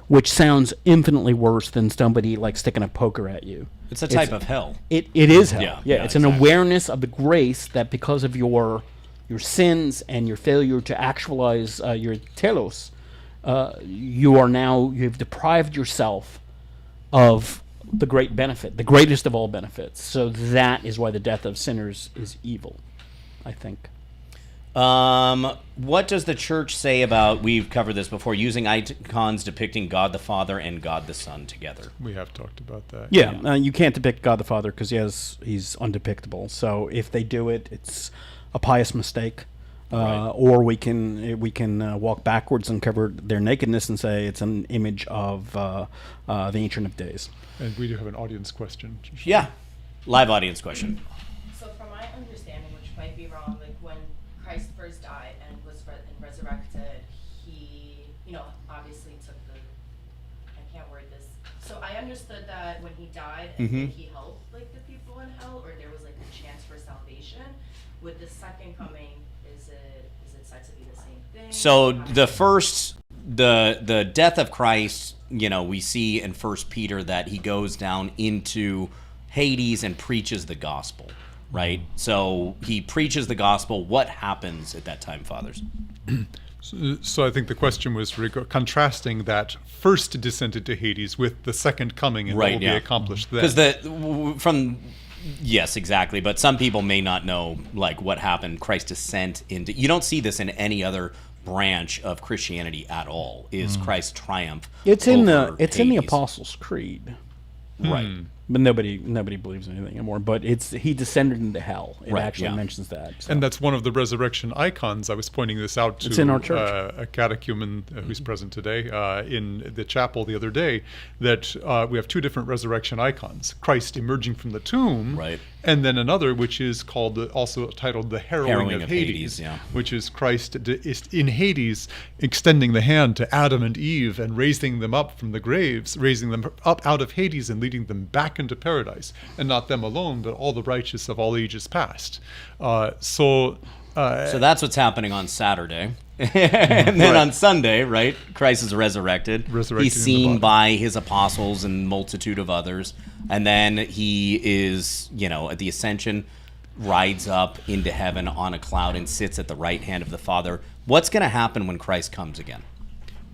Which sounds infinitely worse than somebody sticking a poker at you. It's a type of hell. It is hell. Yeah, It's an exactly. awareness of the grace that because of your sins and your failure to actualize your telos, you've deprived yourself of the great benefit, the greatest of all benefits. So that is why the death of sinners is evil, I think. What does the church say about, we've covered this before, using icons depicting God the Father and God the Son together? we have talked about that. Yeah, you can't depict God the Father because he's undepictable. So if they do it, it's a pious mistake. Right. Or we can walk backwards and cover their nakedness and say it's an image of the Ancient of Days. And we do have an audience question. Yeah. Live audience question. So from my understanding, which might be wrong, when Christ first died and was resurrected, he, obviously took I can't word this. So I understood that when he died, and Mhm. he helped the people in hell, or there was a chance for salvation. With the second coming, is it said to be the same thing? So the death of Christ, we see in 1 Peter that he goes down into Hades and preaches the gospel, right? So he preaches the gospel. What happens at that time, fathers? So I think the question was contrasting that first descent into Hades with the second coming and what will be accomplished then. Because yes, exactly. But some people may not know what happened. Christ's descent into. You don't see this in any other branch of Christianity at all. Is Christ's triumph? It's in the over it's in the Hades. Apostles' Creed, Right. but nobody believes anything anymore. But he descended into hell. It Right, actually yeah. mentions that. So. And that's one of the resurrection icons. I was pointing this out to It's in our church. a catechumen who's present today in the chapel the other day, that we have two different resurrection icons. Christ emerging from the tomb, Right. and then another which is called, also titled the Harrowing of Hades, yeah. which is Christ in Hades extending the hand to Adam and Eve and raising them up from the graves, raising them up out of Hades and leading them back into paradise, and not them alone, but all the righteous of all ages past. So So that's what's happening on Saturday. And then on Sunday, right, Christ is resurrected. Resurrected He's in the seen body. by his apostles and multitude of others. And then he is, at the ascension, rides up into heaven on a cloud and sits at the right hand of the Father. What's going to happen when Christ comes again?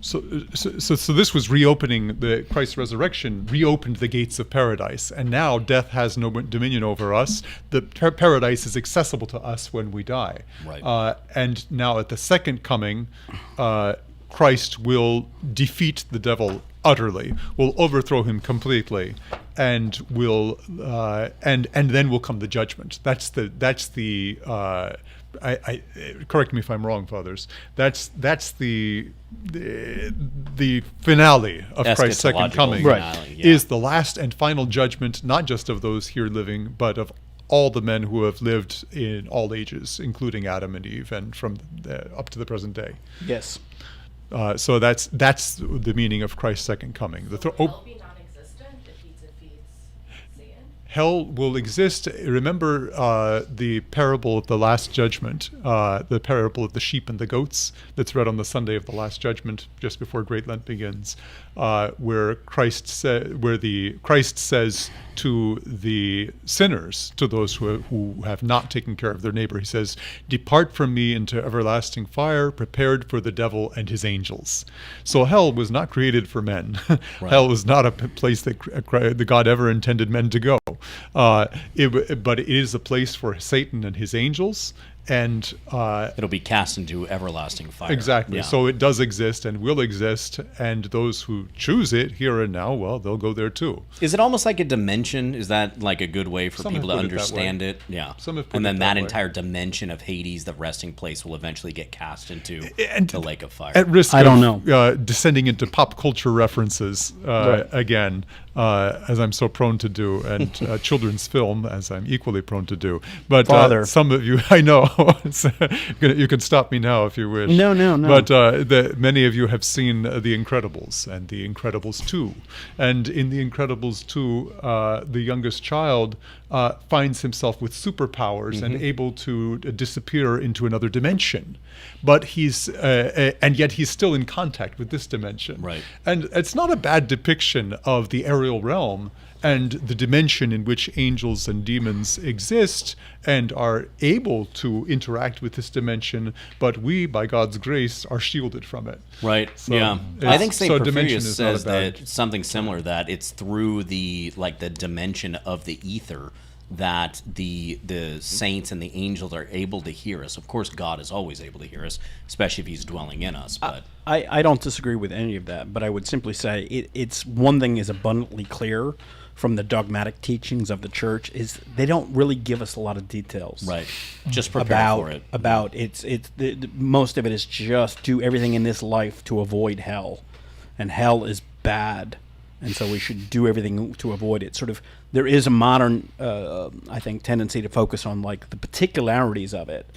So this was reopening the Christ's resurrection, reopened the gates of paradise, and now death has no dominion over us. The paradise is accessible to us when we die. Right. And now at the second coming, Christ will defeat the devil utterly, will overthrow him completely, and will and then will come the judgment. That's the I correct me if I'm wrong, fathers. That's the finale of Christ's second Eschatological coming. finale, yeah. Is the last and final judgment, not just of those here living, but of all the men who have lived in all ages, including Adam and Eve, and from up to the present day. Yes. So that's the meaning of Christ's second coming. Will hell be non-existent if he defeats Satan? Hell will exist. Remember the parable of the Last Judgment, the parable of the sheep and the goats that's read on the Sunday of the Last Judgment, just before Great Lent begins, where Christ says to the sinners, to those who have not taken care of their neighbor, he says, "Depart from me into everlasting fire, prepared for the devil and his angels." So hell was not created for men. Right. Hell was not a place that the God ever intended men to go. But it is a place for Satan and his angels, and It'll be cast into everlasting fire. exactly. Yeah. So it does exist and will exist, and those who choose it here and now, well, they'll go there too. Is it almost like a dimension? Is that like a good way for Some have people to put it that understand way. it? Yeah. Some have put and it then that that way. entire dimension of Hades, the resting place, will eventually get cast into And the lake of fire. At risk I of don't know. Descending into pop culture references Right. again, as I'm so prone to do, and children's film, as I'm equally prone to do. But Father. some of you, I know, you can stop me now if you wish. No. But many of you have seen The Incredibles and The Incredibles 2. And in The Incredibles 2, the youngest child finds himself with superpowers and able to disappear into another dimension. But and yet he's still in contact with this dimension. Right. And it's not a bad depiction of the aerial realm and the dimension in which angels and demons exist and are able to interact with this dimension, but we, by God's grace, are shielded from it. Right. So Yeah. I think St. dimension Porphyrius is not a says bad- that something similar, that it's through the dimension of the ether that the saints and the angels are able to hear us. Of course, God is always able to hear us, especially if he's dwelling in us. But I don't disagree with any of that, but I would simply say it's one thing is abundantly clear from the dogmatic teachings of the church is they don't really give us a lot of details. right, just prepare for it. About most of it is just do everything in this life to avoid hell, and hell is bad, and so we should do everything to avoid it. Sort of, there is a modern, I think, tendency to focus on like the particularities of it,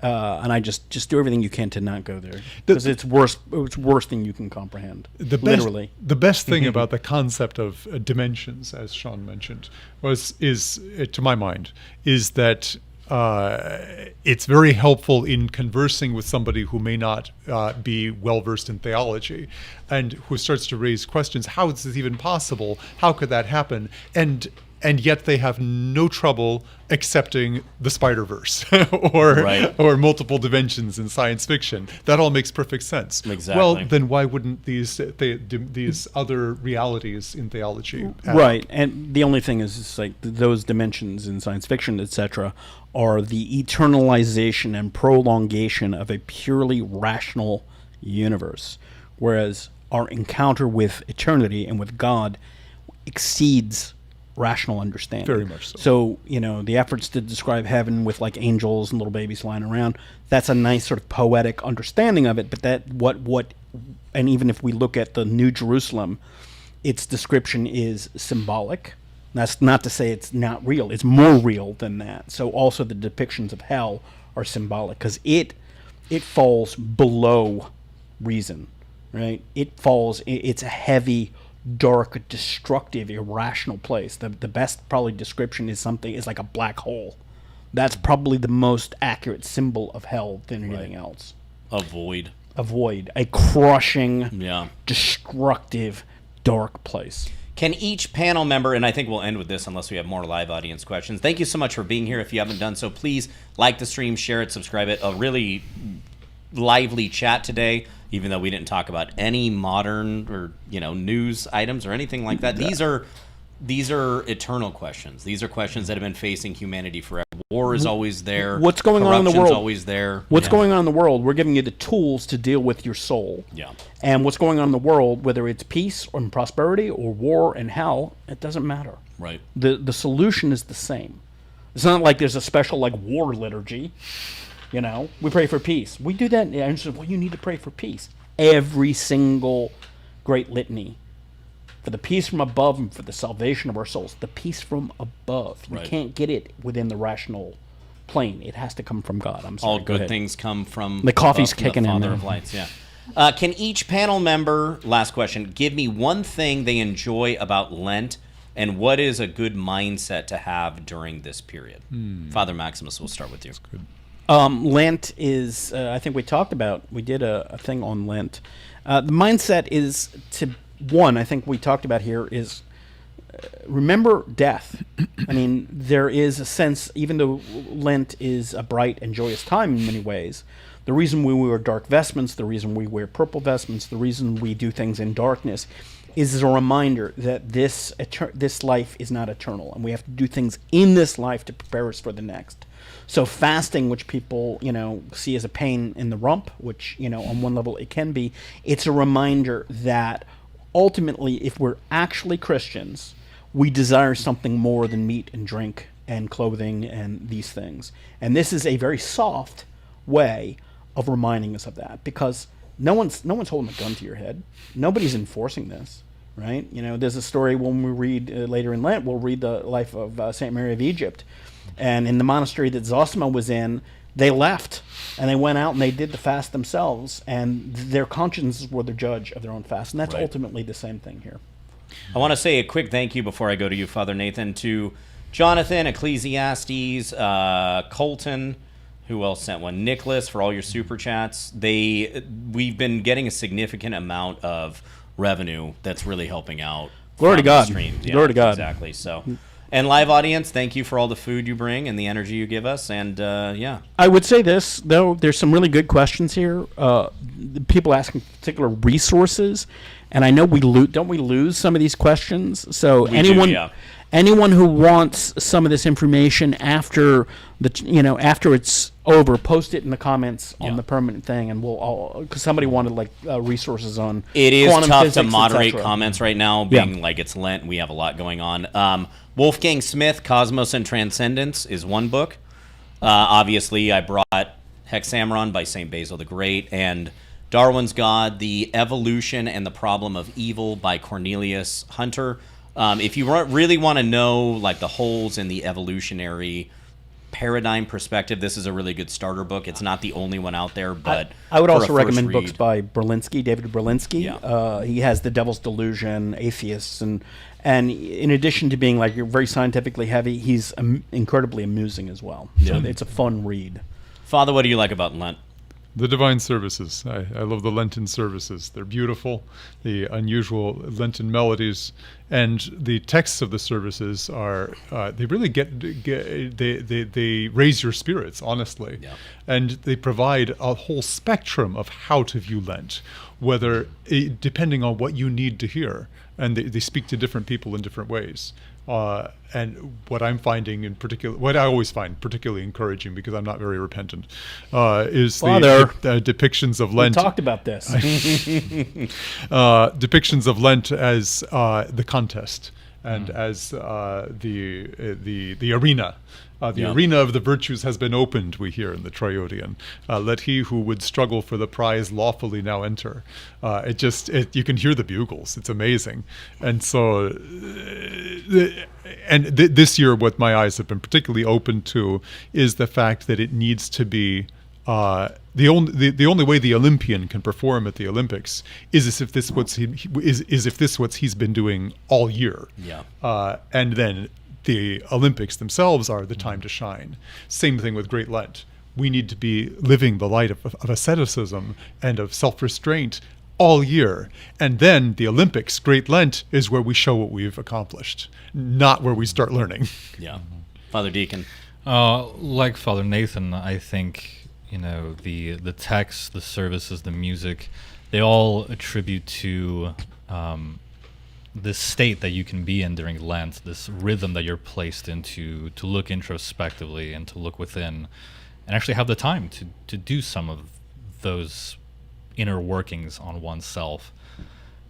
and I just do everything you can to not go there because it's worse. It's worse than you can comprehend. Literally. The best thing about the concept of dimensions, as Sean mentioned, is to my mind, is that it's very helpful in conversing with somebody who may not be well versed in theology, and who starts to raise questions. How is this even possible? How could that happen? And yet they have no trouble accepting the Spider-Verse or multiple dimensions in science fiction. That all makes perfect sense. Exactly. Well, then why wouldn't these other realities in theology add up? Right, and the only thing is, it's like those dimensions in science fiction, etc., are the eternalization and prolongation of a purely rational universe, whereas our encounter with eternity and with God exceeds rational understanding. Very much so. So, the efforts to describe heaven with like angels and little babies flying around, that's a nice sort of poetic understanding of it, but and even if we look at the New Jerusalem, its description is symbolic. That's not to say it's not real. It's more real than that. So also the depictions of hell are symbolic because it falls below reason, right? It's a heavy, dark, destructive, irrational place. The best probably description is like a black hole. That's probably the most accurate symbol of hell than anything else. A void. A void, a crushing, Yeah. destructive, dark place. Can each panel member, and I think we'll end with this unless we have more live audience questions. Thank you so much for being here. If you haven't done so, please like the stream, share it, subscribe it. A really lively chat today, even though we didn't talk about any modern or news items or anything like that. These are eternal questions. These are questions that have been facing humanity forever. War is always there. What's going on in the Corruption's world? always there. What's going on in the world? We're giving you the tools to deal with your soul. Yeah. And what's going on in the world, whether it's peace or prosperity or war and hell, it doesn't matter. Right. The solution is the same. It's not like there's a special war liturgy. We pray for peace. We do that. And so, well, you need to pray for peace. Every single great litany. For the peace from above and for the salvation of our souls. The peace from above. You can't get it within the rational plane. It has to come from God. I'm sorry. All Go good ahead. things come from The coffee's above, from kicking the in Father there. of lights. Yeah. Can each panel member, last question, give me one thing they enjoy about Lent, and what is a good mindset to have during this period? Father Maximus, we'll start with you. Good. Lent is, I think we did a thing on Lent. The mindset is I think we talked about here is remember death. I mean, there is a sense, even though Lent is a bright and joyous time in many ways, the reason we wear dark vestments, the reason we wear purple vestments, the reason we do things in darkness is a reminder that this life is not eternal, and we have to do things in this life to prepare us for the next. So fasting, which people, see as a pain in the rump, which, on one level it can be, it's a reminder that ultimately, if we're actually Christians, we desire something more than meat and drink and clothing and these things. And this is a very soft way of reminding us of that, because no one's holding a gun to your head. Nobody's enforcing this, right? There's a story when we read later in Lent, we'll read the life of Saint Mary of Egypt. And in the monastery that Zosima was in, they left and they went out and they did the fast themselves, and their consciences were the judge of their own fast. And that's ultimately the same thing here. I want to say a quick thank you before I go to you, Father Nathan, to Jonathan, Ecclesiastes, Colton, who else sent one? Nicholas, for all your super chats. We've been getting a significant amount of revenue that's really helping out. Glory to from the God. streams. Yeah, Glory to God. Exactly. So, and live audience, thank you for all the food you bring and the energy you give us. And I would say this, though, there's some really good questions here. People asking particular resources, and I know don't we lose some of these questions? So anyone who wants some of this information after after it's over, post it in the comments on the permanent thing, and because somebody wanted resources on it is quantum tough to physics, moderate etc. comments right now, being like it's Lent. We have a lot going on. Wolfgang Smith, Cosmos and Transcendence is one book. Obviously, I brought Hexameron by St. Basil the Great, and Darwin's God, The Evolution and the Problem of Evil by Cornelius Hunter. If you really want to know the holes in the evolutionary paradigm perspective, this is a really good starter book. It's not the only one out there, but I would for also a first recommend read, books by David Berlinski. Yeah. He has The Devil's Delusion, Atheists, and in addition to being very scientifically heavy, he's incredibly amusing as well. So it's a fun read. Father, what do you like about Lent? The divine services. I love the Lenten services. They're beautiful, the unusual Lenten melodies, and the texts of the services are, they really they raise your spirits, honestly. Yeah. And they provide a whole spectrum of how to view Lent, depending on what you need to hear. And they speak to different people in different ways. And what I'm finding in particular, what I always find particularly encouraging, because I'm not very repentant, is the depictions of Lent. We talked about this. Depictions of Lent as the contest and as the arena. Arena of the virtues has been opened, we hear in the Triodian. Let he who would struggle for the prize lawfully now enter. You can hear the bugles. It's amazing. And so, this year, what my eyes have been particularly open to is the fact that it needs to be the only way the Olympian can perform at the Olympics is if this what he's been doing all year. Yeah. And then the Olympics themselves are the time to shine. Same thing with Great Lent. We need to be living the light of asceticism and of self-restraint all year. And then the Olympics, Great Lent, is where we show what we've accomplished, not where we start learning. Yeah. Father Deacon. Like Father Nathan, I think, the text, the services, the music, they all attribute to this state that you can be in during Lent, this rhythm that you're placed into, to look introspectively and to look within and actually have the time to do some of those inner workings on oneself.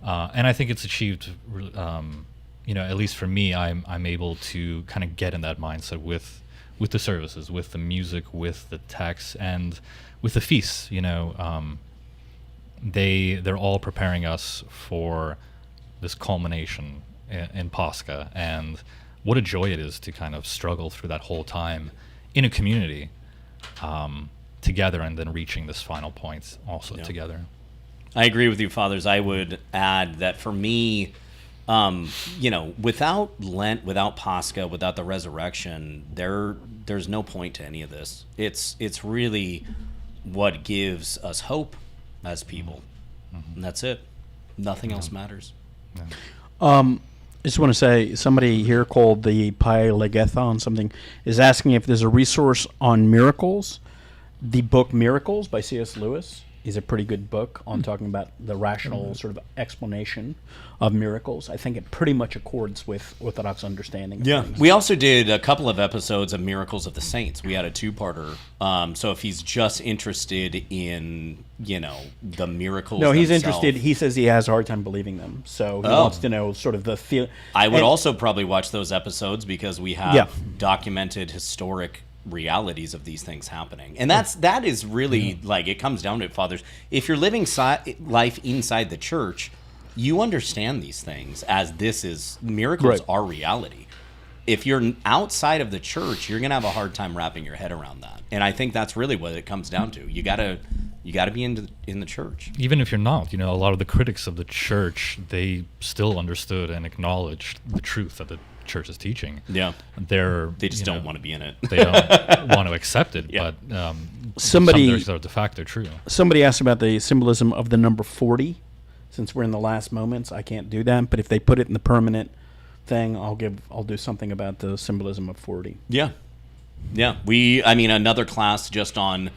And I think it's achieved, at least for me, I'm able to kind of get in that mindset with the services, with the music, with the text, and with the feasts. They're all preparing us for this culmination in Pascha, and what a joy it is to kind of struggle through that whole time in a community together, and then reaching this final point also together. I agree with you, Fathers. I would add that for me, without Lent, without Pascha, without the resurrection, there's no point to any of this. It's really what gives us hope as people, and that's it. Nothing else matters. I just want to say, somebody here called the Pi Legathon something is asking if there's a resource on miracles. The book Miracles by C.S. Lewis is a pretty good book on talking about the rational sort of explanation of miracles. I think it pretty much accords with Orthodox understanding of things. We also did a couple of episodes of Miracles of the Saints. We had a two-parter. So if he's just interested in, the miracles No, he's themselves, interested. He says he has a hard time believing them. So he wants to know sort of the feel. I would also probably watch those episodes because we have documented historic realities of these things happening, and that is really like, it comes down to it, Fathers. If you're living life inside the church, you understand these things as this is miracles are reality. If you're outside of the church, you're gonna have a hard time wrapping your head around that, and I think that's really what it comes down to. You gotta be in the church. Even if you're not, a lot of the critics of the church, they still understood and acknowledged the truth of the church's teaching. Yeah, they just don't want to be in it. They don't want to accept it. But some things are de facto true. Somebody asked about the symbolism of the number 40. Since we're in the last moments, I can't do that. But if they put it in the permanent thing, I'll do something about the symbolism of 40. Yeah. Another class just on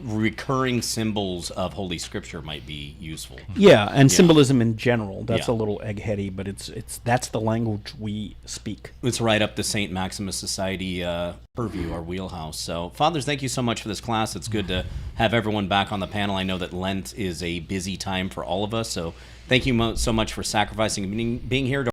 recurring symbols of Holy Scripture might be useful. Yeah, and symbolism in general. That's a little eggheady, but it's that's the language we speak. It's right up the St. Maximus Society purview, our wheelhouse. So, Fathers, thank you so much for this class. It's good to have everyone back on the panel. I know that Lent is a busy time for all of us, so thank you so much for sacrificing and being here to